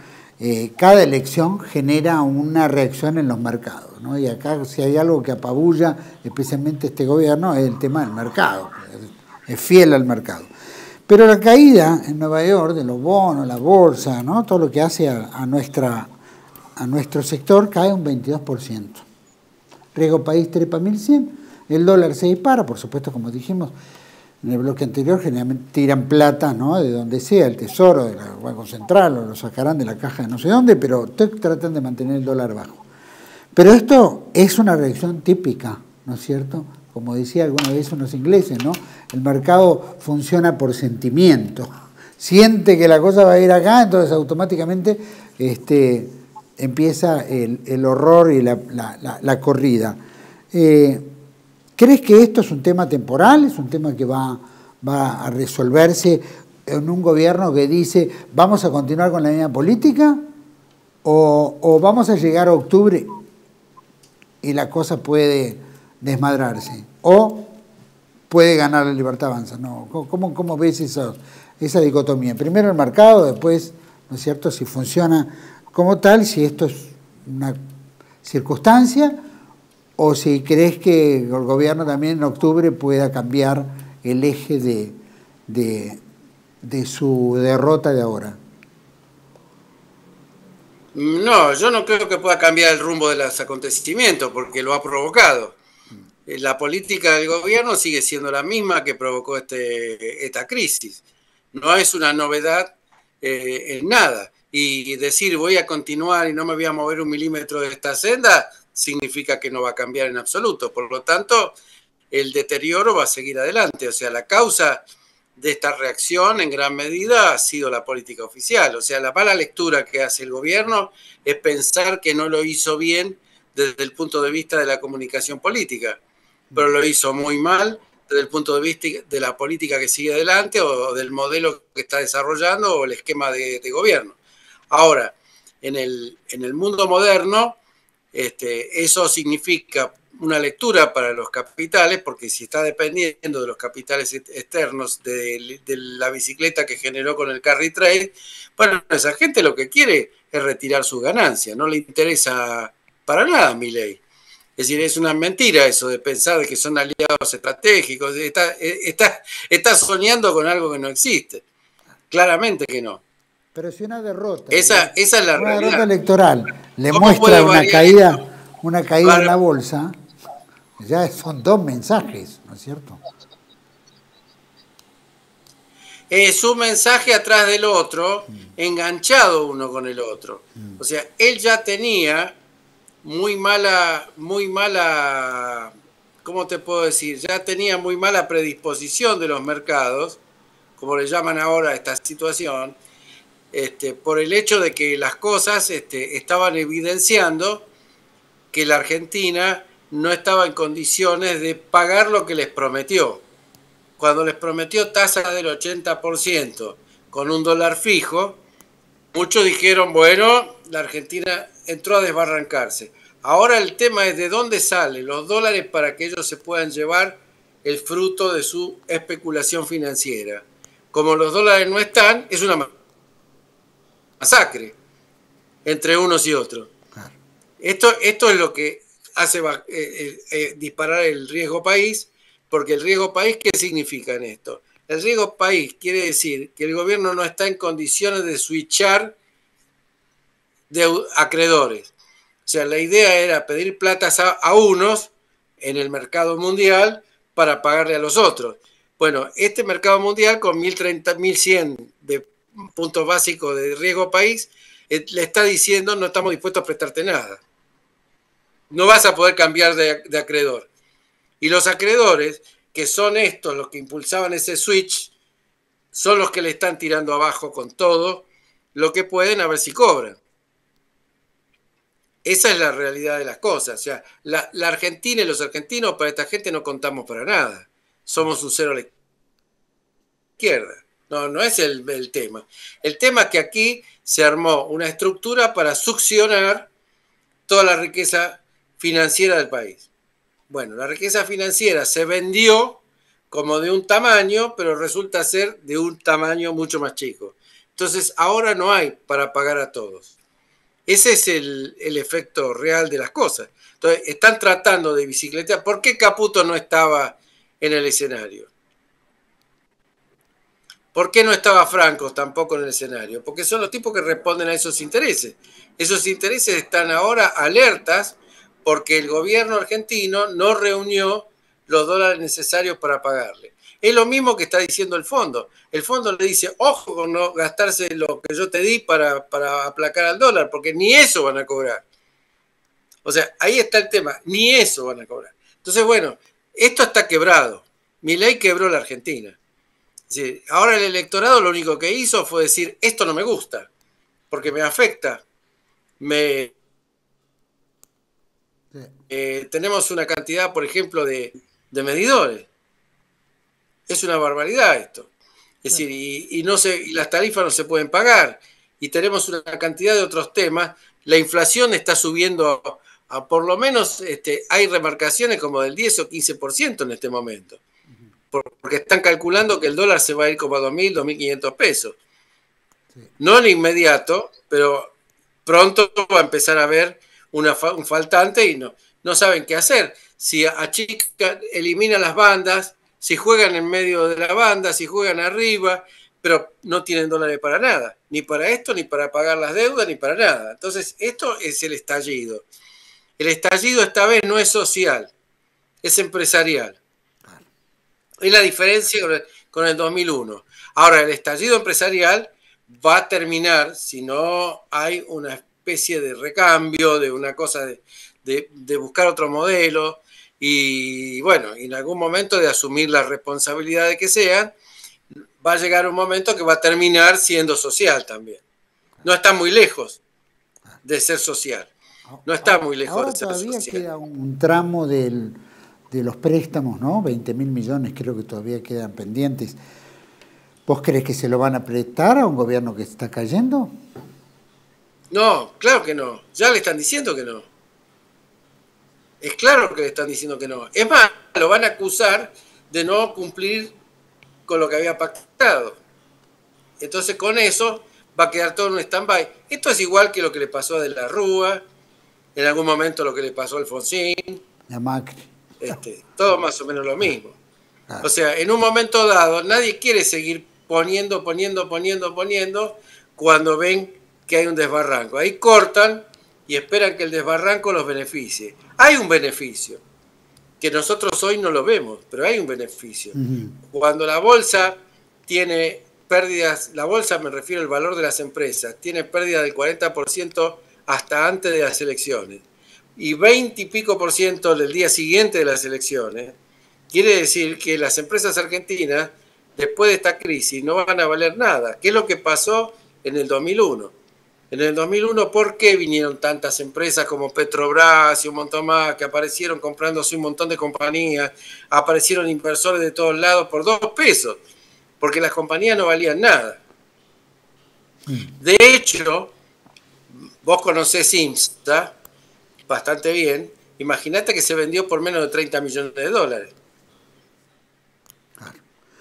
Cada elección genera una reacción en los mercados, ¿no? Y acá, si hay algo que apabulla especialmente este gobierno, es el tema del mercado, es fiel al mercado. Pero la caída en Nueva York de los bonos, la bolsa, ¿no? Todo lo que hace a nuestro sector cae un 22%. Riesgo país trepa 1100, el dólar se dispara, por supuesto, como dijimos en el bloque anterior, generalmente tiran plata, ¿no? De donde sea, el Tesoro, del Banco Central, o lo sacarán de la caja de no sé dónde, pero tratan de mantener el dólar bajo. Pero esto es una reacción típica, ¿no es cierto? Como decía alguna vez unos ingleses, ¿no? El mercado funciona por sentimiento. Siente que la cosa va a ir acá, entonces automáticamente empieza el horror y la corrida. ¿Crees que esto es un tema temporal? ¿Es un tema que va a resolverse en un gobierno que dice vamos a continuar con la línea política? ¿O vamos a llegar a octubre y la cosa puede desmadrarse? ¿O puede ganar la Libertad Avanza? No. ¿Cómo ves esa dicotomía? Primero el mercado, después, ¿no es cierto?, si funciona como tal, si esto es una circunstancia, o si crees que el gobierno también en octubre pueda cambiar el eje de su derrota de ahora. No, yo no creo que pueda cambiar el rumbo de los acontecimientos, porque lo ha provocado. La política del gobierno sigue siendo la misma que provocó esta crisis. No es una novedad en nada. Y decir voy a continuar y no me voy a mover un milímetro de esta senda significa que no va a cambiar en absoluto. Por lo tanto, el deterioro va a seguir adelante. O sea, la causa de esta reacción en gran medida ha sido la política oficial. O sea, la mala lectura que hace el gobierno es pensar que no lo hizo bien desde el punto de vista de la comunicación política, pero lo hizo muy mal desde el punto de vista de la política que sigue adelante o del modelo que está desarrollando o el esquema de gobierno. Ahora, en el mundo moderno, eso significa una lectura para los capitales, porque si está dependiendo de los capitales externos de la bicicleta que generó con el carry trade, bueno, esa gente lo que quiere es retirar sus ganancias, no le interesa para nada a Milei. Es decir, es una mentira eso de pensar que son aliados estratégicos, está soñando con algo que no existe, claramente que no. Pero si una derrota, esa es la realidad. Una derrota electoral le muestra una caída en la bolsa, ya son dos mensajes, ¿no es cierto? Es un mensaje atrás del otro, enganchado uno con el otro. O sea, él ya tenía muy mala, ¿cómo te puedo decir? Ya tenía muy mala predisposición de los mercados, como le llaman ahora a esta situación, por el hecho de que las cosas estaban evidenciando que la Argentina no estaba en condiciones de pagar lo que les prometió. Cuando les prometió tasa del 80% con un dólar fijo, muchos dijeron, bueno, la Argentina entró a desbarrancarse. Ahora el tema es de dónde salen los dólares para que ellos se puedan llevar el fruto de su especulación financiera. Como los dólares no están, es una masacre entre unos y otros. Esto es lo que hace disparar el riesgo país, porque el riesgo país, ¿qué significa en esto? El riesgo país quiere decir que el gobierno no está en condiciones de switchar de acreedores. O sea, la idea era pedir platas a unos en el mercado mundial para pagarle a los otros. Bueno, este mercado mundial con 1.100 de puntos básicos de riesgo país le está diciendo no estamos dispuestos a prestarte nada. No vas a poder cambiar de acreedor. Y los acreedores, que son estos los que impulsaban ese switch, son los que le están tirando abajo con todo lo que pueden a ver si cobran. Esa es la realidad de las cosas. O sea, la Argentina y los argentinos para esta gente no contamos para nada. Somos un cero a la izquierda. No es el tema. El tema es que aquí se armó una estructura para succionar toda la riqueza financiera del país. Bueno, la riqueza financiera se vendió como de un tamaño, pero resulta ser de un tamaño mucho más chico. Entonces, ahora no hay para pagar a todos. Ese es el efecto real de las cosas. Entonces, están tratando de bicicletear. ¿Por qué Caputo no estaba en el escenario? ¿Por qué no estaba Franco tampoco en el escenario? Porque son los tipos que responden a esos intereses. Esos intereses están ahora alertas porque el gobierno argentino no reunió los dólares necesarios para pagarle. Es lo mismo que está diciendo el fondo. El fondo le dice, ojo con no gastarse lo que yo te di para aplacar al dólar, porque ni eso van a cobrar. O sea, ahí está el tema, ni eso van a cobrar. Entonces, bueno, esto está quebrado. Milei quebró la Argentina. Es decir, ahora el electorado lo único que hizo fue decir, esto no me gusta, porque me afecta. Tenemos una cantidad, por ejemplo, de medidores. Es una barbaridad esto. Es decir, y las tarifas no se pueden pagar. Y tenemos una cantidad de otros temas. La inflación está subiendo a por lo menos, hay remarcaciones como del 10 o 15% en este momento. Porque están calculando que el dólar se va a ir como a 2.000, 2.500 pesos. No en inmediato, pero pronto va a empezar a haber un faltante y no saben qué hacer. Si achican, eliminan las bandas, si juegan en medio de la banda, si juegan arriba, pero no tienen dólares para nada, ni para esto, ni para pagar las deudas, ni para nada. Entonces, esto es el estallido. El estallido esta vez no es social, es empresarial. Es la diferencia con el 2001. Ahora, el estallido empresarial va a terminar, si no hay una especie de recambio, de una cosa de buscar otro modelo, y bueno, en algún momento de asumir la responsabilidad de que sean, va a llegar un momento que va a terminar siendo social también. No está muy lejos de ser social. No está muy lejos de ser social. Todavía queda un tramo de los préstamos, ¿no? 20.000 millones creo que todavía quedan pendientes. ¿Vos crees que se lo van a prestar a un gobierno que está cayendo? No, claro que no. Ya le están diciendo que no. Es claro que le están diciendo que no. Es más, lo van a acusar de no cumplir con lo que había pactado. Entonces, con eso va a quedar todo en un stand-by. Esto es igual que lo que le pasó a De la Rúa, en algún momento lo que le pasó a Alfonsín. A Macri. Todo más o menos lo mismo. O sea, en un momento dado, nadie quiere seguir poniendo, cuando ven que hay un desbarranco. Ahí cortan y esperan que el desbarranco los beneficie. Hay un beneficio, que nosotros hoy no lo vemos, pero hay un beneficio. Cuando la bolsa tiene pérdidas, la bolsa me refiero al valor de las empresas, tiene pérdida del 40% hasta antes de las elecciones, y 20 y pico % del día siguiente de las elecciones, quiere decir que las empresas argentinas, después de esta crisis, no van a valer nada. ¿Qué es lo que pasó en el 2001? En el 2001, ¿por qué vinieron tantas empresas como Petrobras y un montón más que aparecieron comprándose un montón de compañías? Aparecieron inversores de todos lados por 2 pesos, porque las compañías no valían nada. De hecho, vos conocés IMSA bastante bien. Imagínate que se vendió por menos de 30 millones de dólares.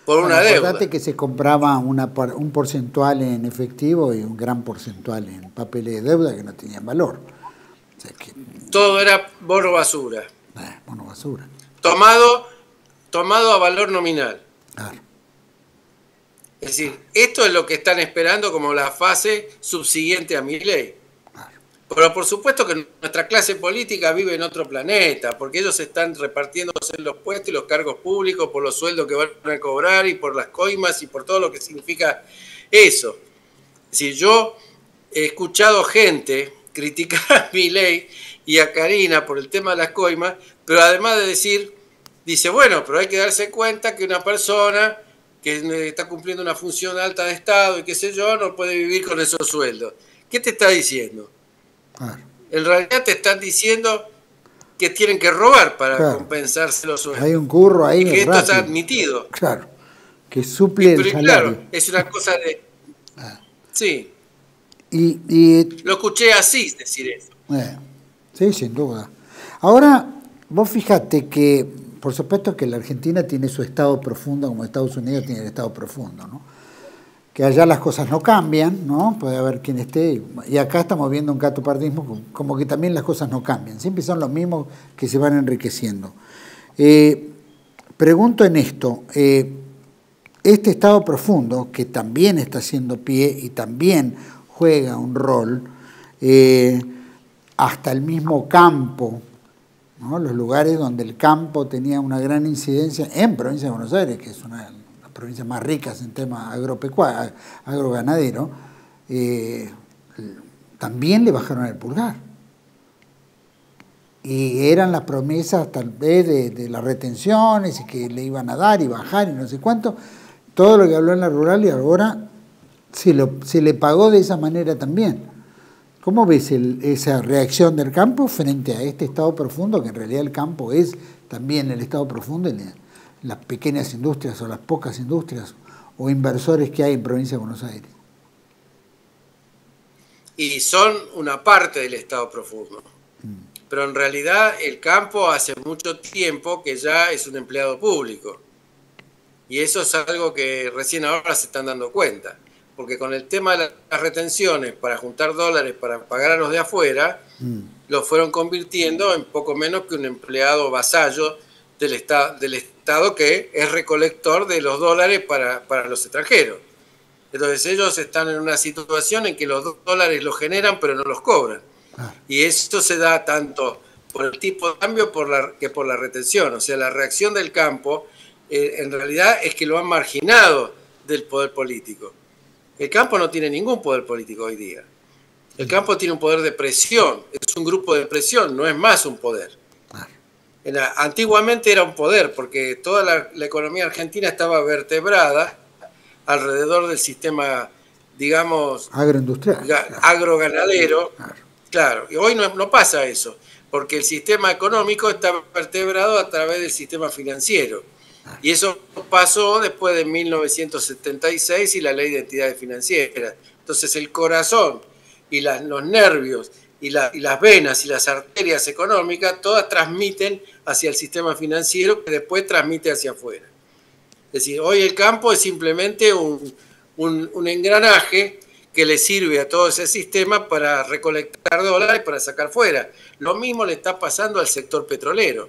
Por una deuda. Acordate que se compraba un porcentual en efectivo y un gran porcentual en papeles de deuda que no tenían valor. O sea que, todo era bono basura. Bono basura. Tomado a valor nominal. Claro. Es decir, esto es lo que están esperando como la fase subsiguiente a Milei. Pero por supuesto que nuestra clase política vive en otro planeta, porque ellos están repartiéndose los puestos y los cargos públicos por los sueldos que van a cobrar y por las coimas y por todo lo que significa eso. Es decir, yo he escuchado gente criticar a Milei y a Karina por el tema de las coimas, pero además de decir, dice, bueno, pero hay que darse cuenta que una persona que está cumpliendo una función alta de Estado y qué sé yo, no puede vivir con esos sueldos. ¿Qué te está diciendo? Claro. En realidad te están diciendo que tienen que robar para Claro. compensarse los sueldos. Hay un curro ahí y que esto rápido. está admitido. Claro, que suple el Pero salario. claro, es una cosa de... Sí, Y lo escuché así decir eso. sí, sin duda. Ahora, vos fíjate que, por supuesto que la Argentina tiene su estado profundo, como Estados Unidos tiene el estado profundo, ¿no? Que allá las cosas no cambian, ¿no? Puede haber quien esté, y acá estamos viendo un catopartismo como que también las cosas no cambian, siempre son los mismos que se van enriqueciendo. Pregunto en esto, este estado profundo, que también está haciendo pie y también juega un rol, hasta el mismo campo, ¿no? Los lugares donde el campo tenía una gran incidencia en provincia de Buenos Aires, que es una de las provincias más ricas en tema agropecuario, agroganadero, también le bajaron el pulgar. Y eran las promesas tal vez de las retenciones y que le iban a dar y bajar y no sé cuánto, todo lo que habló en la rural, y ahora se le pagó de esa manera también. ¿Cómo ves esa reacción del campo frente a este estado profundo, que en realidad el campo es también el estado profundo en las pequeñas industrias o las pocas industrias o inversores que hay en provincia de Buenos Aires? Y son una parte del estado profundo. Pero en realidad el campo hace mucho tiempo que ya es un empleado público. Y eso es algo que recién ahora se están dando cuenta. Porque con el tema de las retenciones para juntar dólares para pagar a los de afuera, lo fueron convirtiendo en poco menos que un empleado vasallo del Estado que es recolector de los dólares para los extranjeros. Entonces ellos están en una situación en que los dólares los generan pero no los cobran. Y esto se da tanto por el tipo de cambio que por la retención. O sea, la reacción del campo en realidad es que lo han marginado del poder político. El campo no tiene ningún poder político hoy día. El campo tiene un poder de presión, es un grupo de presión, no es más un poder. Antiguamente era un poder, porque toda la economía argentina estaba vertebrada alrededor del sistema, digamos, agroindustrial, agroganadero. Claro, y hoy no pasa eso, porque el sistema económico está vertebrado a través del sistema financiero. Y eso pasó después de 1976 y la ley de entidades financieras. Entonces el corazón y los nervios y las venas y las arterias económicas todas transmiten hacia el sistema financiero, que después transmite hacia afuera. Es decir, hoy el campo es simplemente un engranaje que le sirve a todo ese sistema para recolectar dólares para sacar fuera. Lo mismo le está pasando al sector petrolero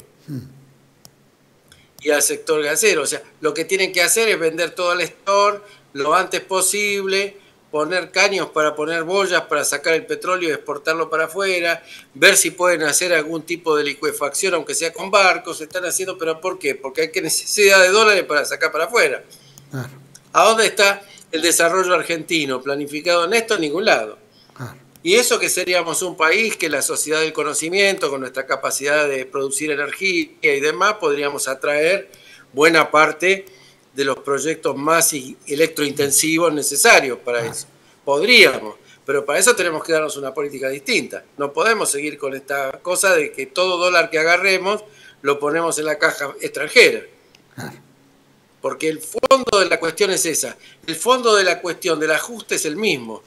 y al sector gasero. O sea, lo que tienen que hacer es vender todo al store lo antes posible, poner caños para poner boyas para sacar el petróleo y exportarlo para afuera, ver si pueden hacer algún tipo de licuefacción, aunque sea con barcos. Están haciendo, ¿pero por qué? Porque hay necesidad de dólares para sacar para afuera. ¿A dónde está el desarrollo argentino planificado en esto? En ningún lado. Y eso que seríamos un país que la sociedad del conocimiento, con nuestra capacidad de producir energía y demás, podríamos atraer buena parte de los proyectos más electrointensivos necesarios para eso. Podríamos, pero para eso tenemos que darnos una política distinta. No podemos seguir con esta cosa de que todo dólar que agarremos lo ponemos en la caja extranjera. Porque el fondo de la cuestión es esa. El fondo de la cuestión del ajuste es el mismo.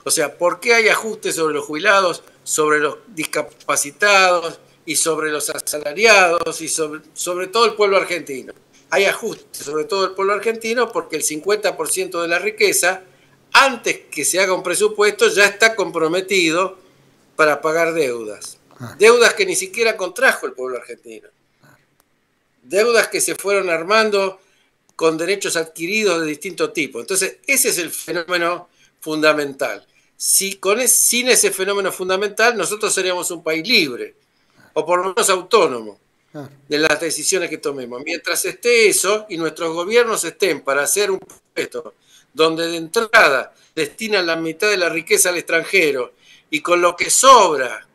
O sea, ¿por qué hay ajustes sobre los jubilados, sobre los discapacitados y sobre los asalariados y sobre todo el pueblo argentino? Hay ajustes sobre todo el pueblo argentino porque el 50% de la riqueza, antes que se haga un presupuesto, ya está comprometido para pagar deudas. Deudas que ni siquiera contrajo el pueblo argentino. Deudas que se fueron armando con derechos adquiridos de distinto tipo. Entonces, ese es el fenómeno fundamental. Sin ese fenómeno fundamental, nosotros seríamos un país libre, o por lo menos autónomo, de las decisiones que tomemos. Mientras esté eso y nuestros gobiernos estén para hacer un presupuesto donde de entrada destinan la mitad de la riqueza al extranjero y con lo que sobra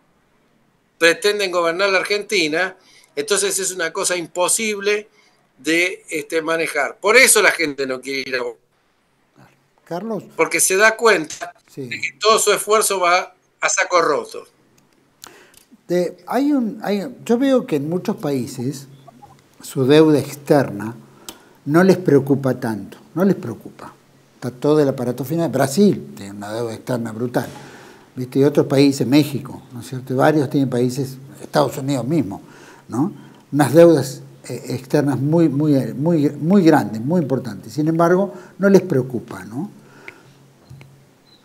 pretenden gobernar la Argentina, entonces es una cosa imposible de manejar. Por eso la gente no quiere ir a votar. Carlos. Porque se da cuenta de que todo su esfuerzo va a saco roto. Yo veo que en muchos países su deuda externa no les preocupa tanto, no les preocupa. Está todo el aparato final. Brasil tiene una deuda externa brutal, ¿viste? Y otros países, México, ¿no es cierto? Y varios tienen países, Estados Unidos mismo, ¿no? Unas deudas externas muy grandes, muy importantes. Sin embargo, no les preocupa, ¿no?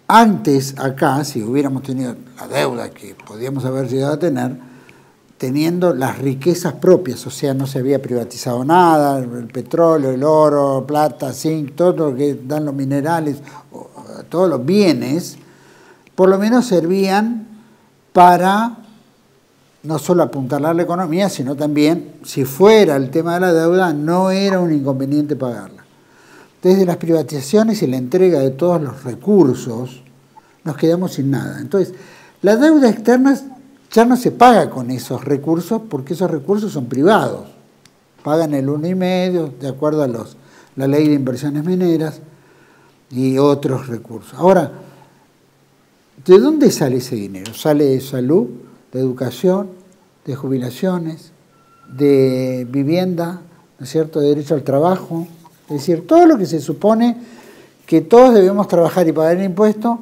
Antes, acá, si hubiéramos tenido la deuda que podíamos haber llegado a tener, teniendo las riquezas propias, o sea, no se había privatizado nada, el petróleo, el oro, plata, zinc, todo lo que dan los minerales, todos los bienes, por lo menos servían para no solo apuntalar la economía, sino también, si fuera el tema de la deuda, no era un inconveniente pagarla. Desde las privatizaciones y la entrega de todos los recursos, nos quedamos sin nada. Entonces, la deuda externa ya no se paga con esos recursos, porque esos recursos son privados. Pagan el 1,5%, de acuerdo a la ley de inversiones mineras y otros recursos. Ahora, ¿de dónde sale ese dinero? Sale de salud, de educación, de jubilaciones, de vivienda, ¿no es cierto?, de derecho al trabajo. Es decir, todo lo que se supone que todos debemos trabajar y pagar el impuesto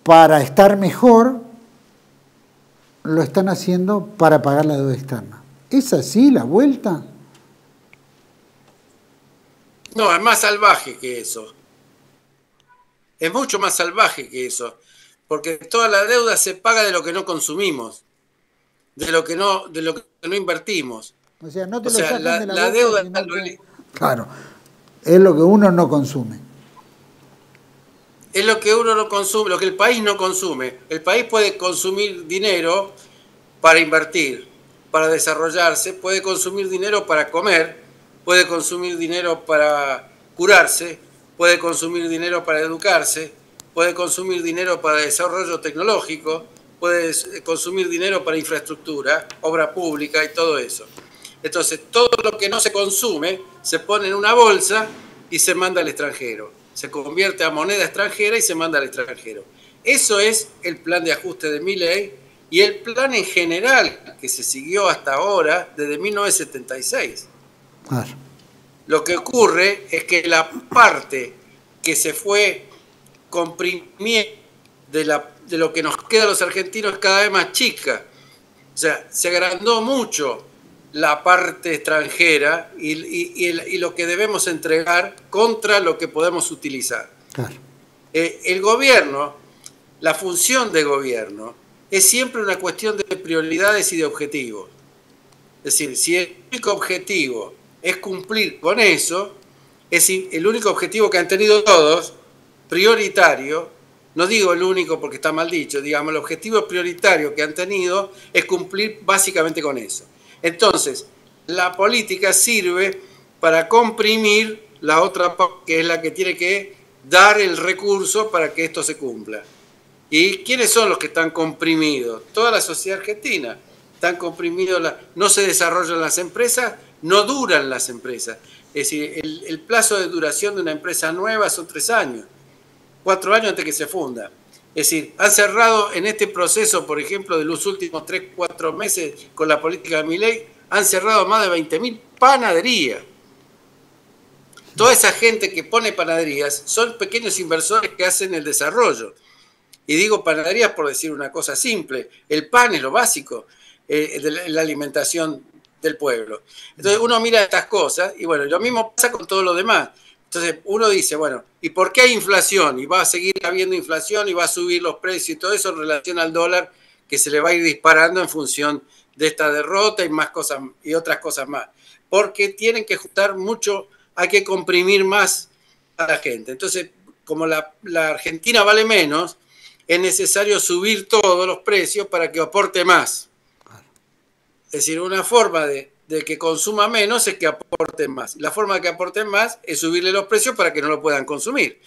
para estar mejor, lo están haciendo para pagar la deuda externa. ¿Es así la vuelta? No, es más salvaje que eso. Es mucho más salvaje que eso. Porque toda la deuda se paga de lo que no consumimos, de lo que no invertimos. O sea, no te lo sacan de la boca, deuda, sino que, claro, es lo que uno no consume. Es lo que uno no consume, lo que el país no consume. El país puede consumir dinero para invertir, para desarrollarse, puede consumir dinero para comer, puede consumir dinero para curarse, puede consumir dinero para educarse, puede consumir dinero para desarrollo tecnológico, puede consumir dinero para infraestructura, obra pública y todo eso. Entonces, todo lo que no se consume se pone en una bolsa y se manda al extranjero. Se convierte a moneda extranjera y se manda al extranjero. Eso es el plan de ajuste de Milei y el plan en general que se siguió hasta ahora desde 1976. Claro. Lo que ocurre es que la parte que se fue comprimiendo de lo que nos queda a los argentinos es cada vez más chica. O sea, se agrandó mucho la parte extranjera y lo que debemos entregar contra lo que podemos utilizar. Claro. El gobierno, la función de gobierno, es siempre una cuestión de prioridades y de objetivos. Es decir, si el único objetivo es cumplir con eso, es el único objetivo que han tenido todos, prioritario, no digo el único porque está mal dicho, digamos, el objetivo prioritario que han tenido es cumplir básicamente con eso. Entonces, la política sirve para comprimir la otra parte, que es la que tiene que dar el recurso para que esto se cumpla. ¿Y quiénes son los que están comprimidos? Toda la sociedad argentina. Están comprimidos, no se desarrollan las empresas, no duran las empresas. Es decir, el plazo de duración de una empresa nueva son 3 años, 4 años antes que se funda. Es decir, han cerrado en este proceso, por ejemplo, de los últimos 3, 4 meses con la política de Milei, han cerrado más de 20.000 panaderías. Toda esa gente que pone panaderías son pequeños inversores que hacen el desarrollo. Y digo panaderías por decir una cosa simple. El pan es lo básico de la alimentación del pueblo. Entonces uno mira estas cosas y bueno, lo mismo pasa con todo lo demás. Entonces uno dice, bueno, ¿y por qué hay inflación? Y va a seguir habiendo inflación y va a subir los precios y todo eso en relación al dólar que se le va a ir disparando en función de esta derrota y más cosas y otras cosas más. Porque tienen que juntar mucho, hay que comprimir más a la gente. Entonces, como la Argentina vale menos, es necesario subir todos los precios para que aporte más. Es decir, una forma de que consuma menos es que aporten más. La forma de que aporten más es subirle los precios para que no lo puedan consumir.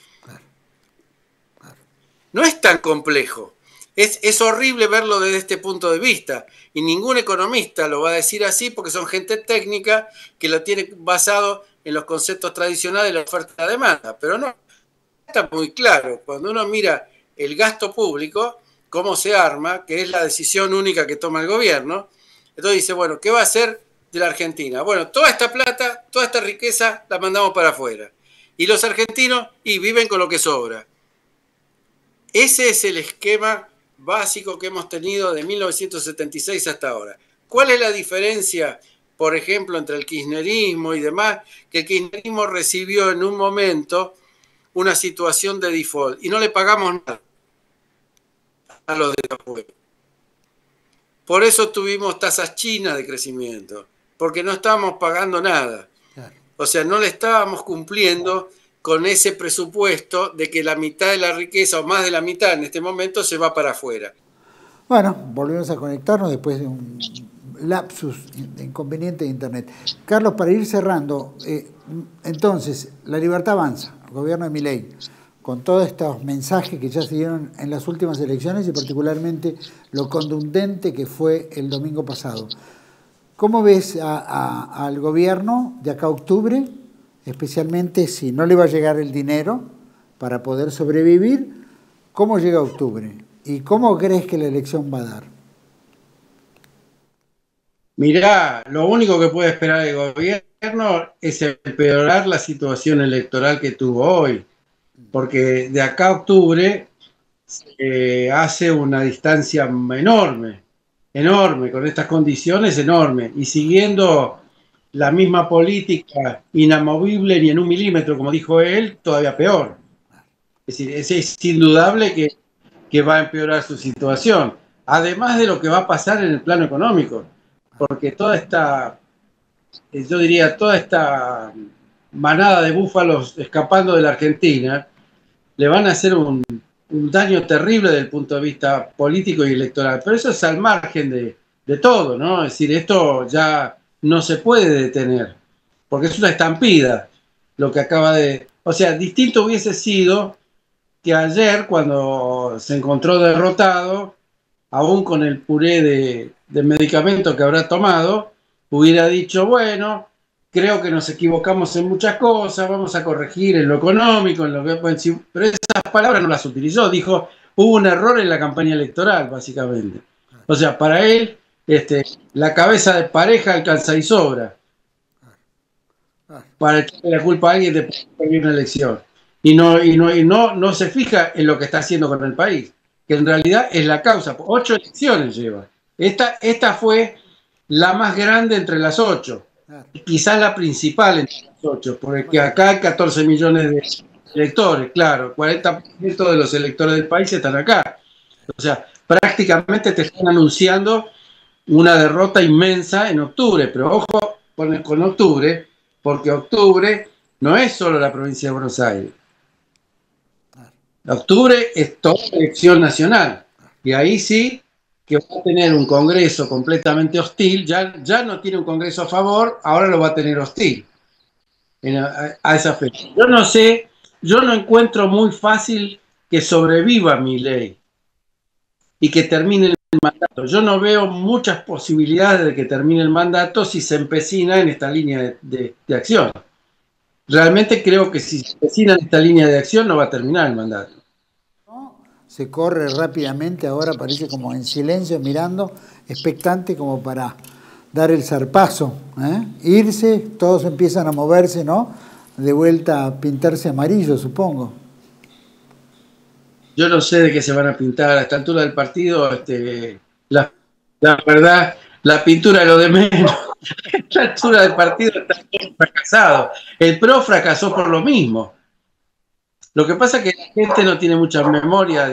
No es tan complejo. Es horrible verlo desde este punto de vista, y ningún economista lo va a decir así porque son gente técnica que lo tiene basado en los conceptos tradicionales de la oferta y la demanda, pero no está muy claro. Cuando uno mira el gasto público, cómo se arma, que es la decisión única que toma el gobierno, entonces dice, bueno, ¿qué va a hacer de la Argentina? Bueno, toda esta plata, toda esta riqueza la mandamos para afuera. Y los argentinos viven con lo que sobra. Ese es el esquema básico que hemos tenido de 1976 hasta ahora. ¿Cuál es la diferencia, por ejemplo, entre el kirchnerismo y demás? Que el kirchnerismo recibió en un momento una situación de default y no le pagamos nada a los de afuera. Por eso tuvimos tasas chinas de crecimiento, porque no estábamos pagando nada. O sea, no le estábamos cumpliendo con ese presupuesto de que la mitad de la riqueza, o más de la mitad en este momento, se va para afuera. Bueno, volvemos a conectarnos después de un lapsus de inconveniente de Internet. Carlos, para ir cerrando, entonces, la libertad avanza, el gobierno de Milei, con todos estos mensajes que ya se dieron en las últimas elecciones y particularmente lo contundente que fue el domingo pasado. ¿Cómo ves al gobierno de acá a octubre? Especialmente si no le va a llegar el dinero para poder sobrevivir, ¿cómo llega octubre? ¿Y cómo crees que la elección va a dar? Mirá, lo único que puede esperar el gobierno es empeorar la situación electoral que tuvo hoy, porque de acá a octubre hace una distancia enorme, con estas condiciones enorme, y siguiendo la misma política inamovible ni en un milímetro, como dijo él, todavía peor. Es decir, es indudable que va a empeorar su situación, además de lo que va a pasar en el plano económico, porque toda esta manada de búfalos escapando de la Argentina le van a hacer un daño terrible desde el punto de vista político y electoral, pero eso es al margen de todo, ¿no? Es decir, esto ya no se puede detener, porque es una estampida lo que acaba de... O sea, distinto hubiese sido que ayer, cuando se encontró derrotado, aún con el puré de medicamentos que habrá tomado, hubiera dicho, bueno, creo que nos equivocamos en muchas cosas, vamos a corregir en lo económico, en lo que... Pero esas palabras no las utilizó, dijo, hubo un error en la campaña electoral, básicamente. O sea, para él, la cabeza de pareja alcanza y sobra para echarle la culpa a alguien de perder una elección. Y no se fija en lo que está haciendo con el país, que en realidad es la causa. 8 elecciones lleva. Esta fue la más grande entre las 8. Quizás la principal entre las 8, porque acá hay 14 millones de electores, claro, 40% de los electores del país están acá. O sea, prácticamente te están anunciando una derrota inmensa en octubre, pero ojo con octubre, porque octubre no es solo la provincia de Buenos Aires. Octubre es toda elección nacional, y ahí sí que va a tener un Congreso completamente hostil, ya no tiene un Congreso a favor, ahora lo va a tener hostil a esa fecha. Yo no sé, yo no encuentro muy fácil que sobreviva Milei y que termine el mandato. Yo no veo muchas posibilidades de que termine el mandato si se empecina en esta línea de acción. Realmente creo que si se empecina en esta línea de acción no va a terminar el mandato. Se corre rápidamente, ahora parece como en silencio, mirando, expectante como para dar el zarpazo, irse, todos empiezan a moverse, ¿no? De vuelta a pintarse amarillo, supongo. Yo no sé de qué se van a pintar a esta altura del partido, la verdad, la pintura es lo de menos. A esta altura del partido está fracasado. El PRO fracasó por lo mismo. Lo que pasa es que la gente no tiene mucha memoria.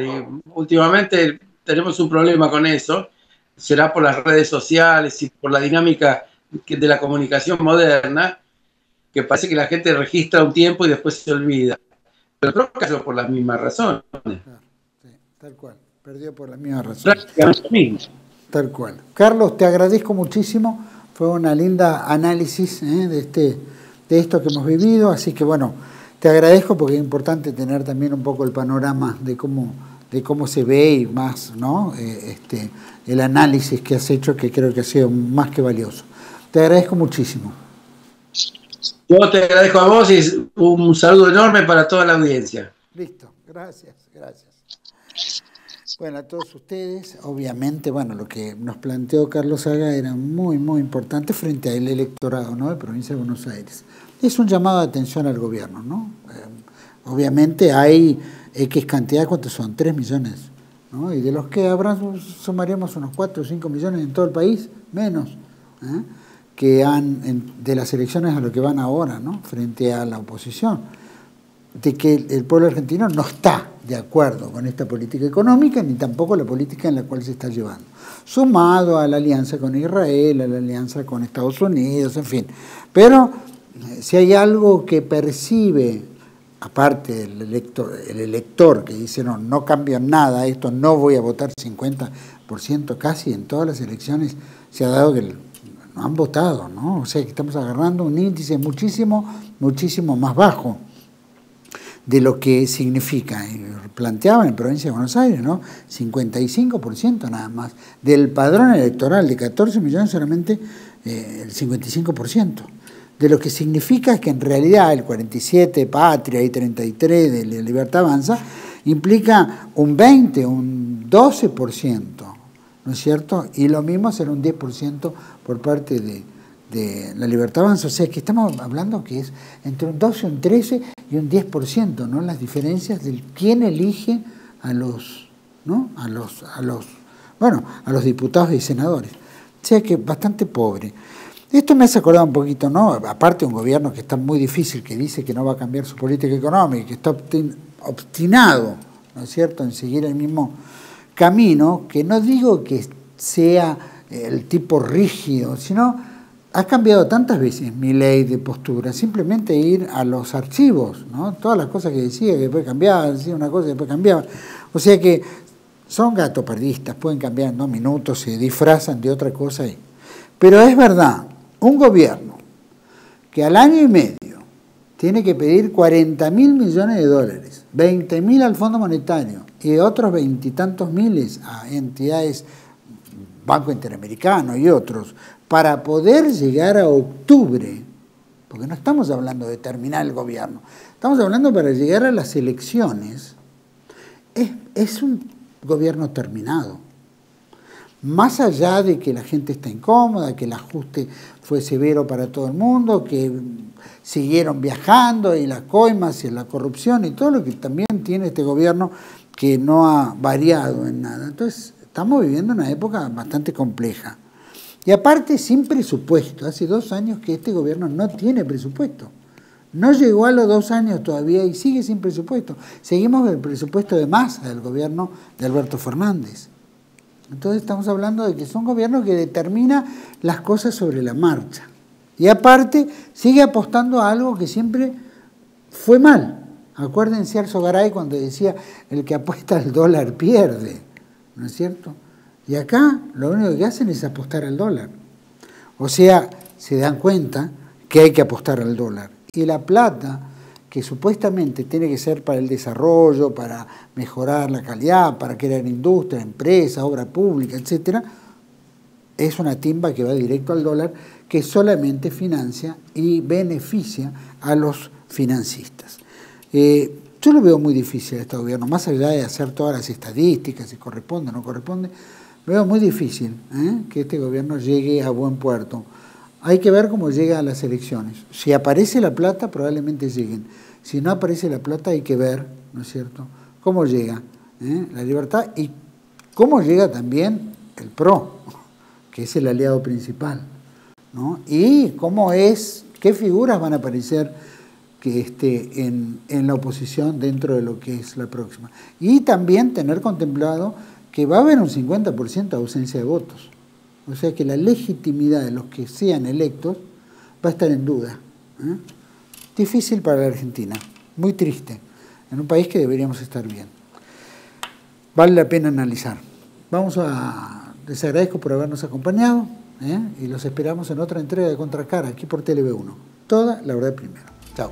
Últimamente tenemos un problema con eso. Será por las redes sociales y por la dinámica de la comunicación moderna, que parece que la gente registra un tiempo y después se olvida. Pero creo que cayó por las mismas razones. Sí, tal cual. Perdió por las mismas razones. Prácticamente mismo. Tal cual. Carlos, te agradezco muchísimo. Fue una linda análisis de esto que hemos vivido. Así que bueno, te agradezco porque es importante tener también un poco el panorama de cómo de cómo se ve y más, ¿no? El análisis que has hecho, que creo que ha sido más que valioso. Te agradezco muchísimo. Yo te agradezco a vos y un saludo enorme para toda la audiencia. Listo, gracias. Bueno, a todos ustedes, obviamente, bueno, lo que nos planteó Carlos Saga era muy, muy importante frente al electorado, ¿no?, de Provincia de Buenos Aires. Es un llamado de atención al gobierno, ¿no? Obviamente hay X cantidad, ¿cuántos son? 3 millones, ¿no? Y de los que habrán, sumaremos unos 4 o 5 millones en todo el país, menos, que han, de las elecciones a lo que van ahora, ¿no?, frente a la oposición, de que el pueblo argentino no está de acuerdo con esta política económica, ni tampoco la política en la cual se está llevando. Sumado a la alianza con Israel, a la alianza con Estados Unidos, en fin. Pero si hay algo que percibe, aparte el elector que dice, no cambio nada, esto no voy a votar 50%, casi en todas las elecciones se ha dado que no han votado, ¿no? O sea que estamos agarrando un índice muchísimo más bajo de lo que significa. Planteaban en Provincia de Buenos Aires, ¿no?, 55% nada más. Del padrón electoral de 14 millones solamente el 55%. De lo que significa que en realidad el 47 de Patria y 33 de la Libertad Avanza implica un 20, un 12%, ¿no es cierto? Y lo mismo será un 10% por parte de la Libertad Avanza. O sea que estamos hablando que es entre un 12, un 13 y un 10%, ¿no?, las diferencias de quién elige a los, ¿no?, a los diputados y senadores. O sea que bastante pobre. Esto me hace acordar un poquito, ¿no?, aparte de un gobierno que está muy difícil, que dice que no va a cambiar su política económica, que está obstinado, ¿no es cierto?, en seguir el mismo camino, que no digo que sea el tipo rígido, sino ha cambiado tantas veces mi ley de postura, simplemente ir a los archivos, ¿no?, todas las cosas que decía, que después cambiaba, decía una cosa y después cambiaba. O sea que son gatopardistas, pueden cambiar en 2 minutos, se disfrazan de otra cosa. Pero es verdad, un gobierno que al año y medio tiene que pedir 40.000 millones de dólares, 20.000 al Fondo Monetario y otros 20 y tantos miles a entidades, Banco Interamericano y otros, para poder llegar a octubre, porque no estamos hablando de terminar el gobierno, estamos hablando para llegar a las elecciones, es un gobierno terminado. Más allá de que la gente está incómoda, que el ajuste fue severo para todo el mundo, que siguieron viajando y las coimas y la corrupción y todo lo que también tiene este gobierno que no ha variado en nada. Entonces, estamos viviendo una época bastante compleja. Y aparte, sin presupuesto. Hace 2 años que este gobierno no tiene presupuesto. No llegó a los 2 años todavía y sigue sin presupuesto. Seguimos con el presupuesto de masa del gobierno de Alberto Fernández. Entonces estamos hablando de que es un gobierno que determina las cosas sobre la marcha. Y aparte, sigue apostando a algo que siempre fue mal. Acuérdense Arzo Garay cuando decía, el que apuesta al dólar pierde, ¿no es cierto? Y acá lo único que hacen es apostar al dólar. O sea, se dan cuenta que hay que apostar al dólar. Y la plata, que supuestamente tiene que ser para el desarrollo, para mejorar la calidad, para crear industria, empresas, obra pública, etc., es una timba que va directo al dólar, que solamente financia y beneficia a los financistas. Yo lo veo muy difícil a este gobierno, más allá de hacer todas las estadísticas, si corresponde o no corresponde, veo muy difícil que este gobierno llegue a buen puerto. Hay que ver cómo llega a las elecciones. Si aparece la plata, probablemente lleguen. Si no aparece la plata, hay que ver, ¿no es cierto?, cómo llega la libertad y cómo llega también el PRO, que es el aliado principal, ¿no? Y cómo es, qué figuras van a aparecer en la oposición dentro de lo que es la próxima. Y también tener contemplado que va a haber un 50% de ausencia de votos. O sea que la legitimidad de los que sean electos va a estar en duda. Difícil para la Argentina, muy triste, en un país que deberíamos estar bien. Vale la pena analizar. Les agradezco por habernos acompañado y los esperamos en otra entrega de Contracara, aquí por TLV1. Toda la verdad primero. Chao.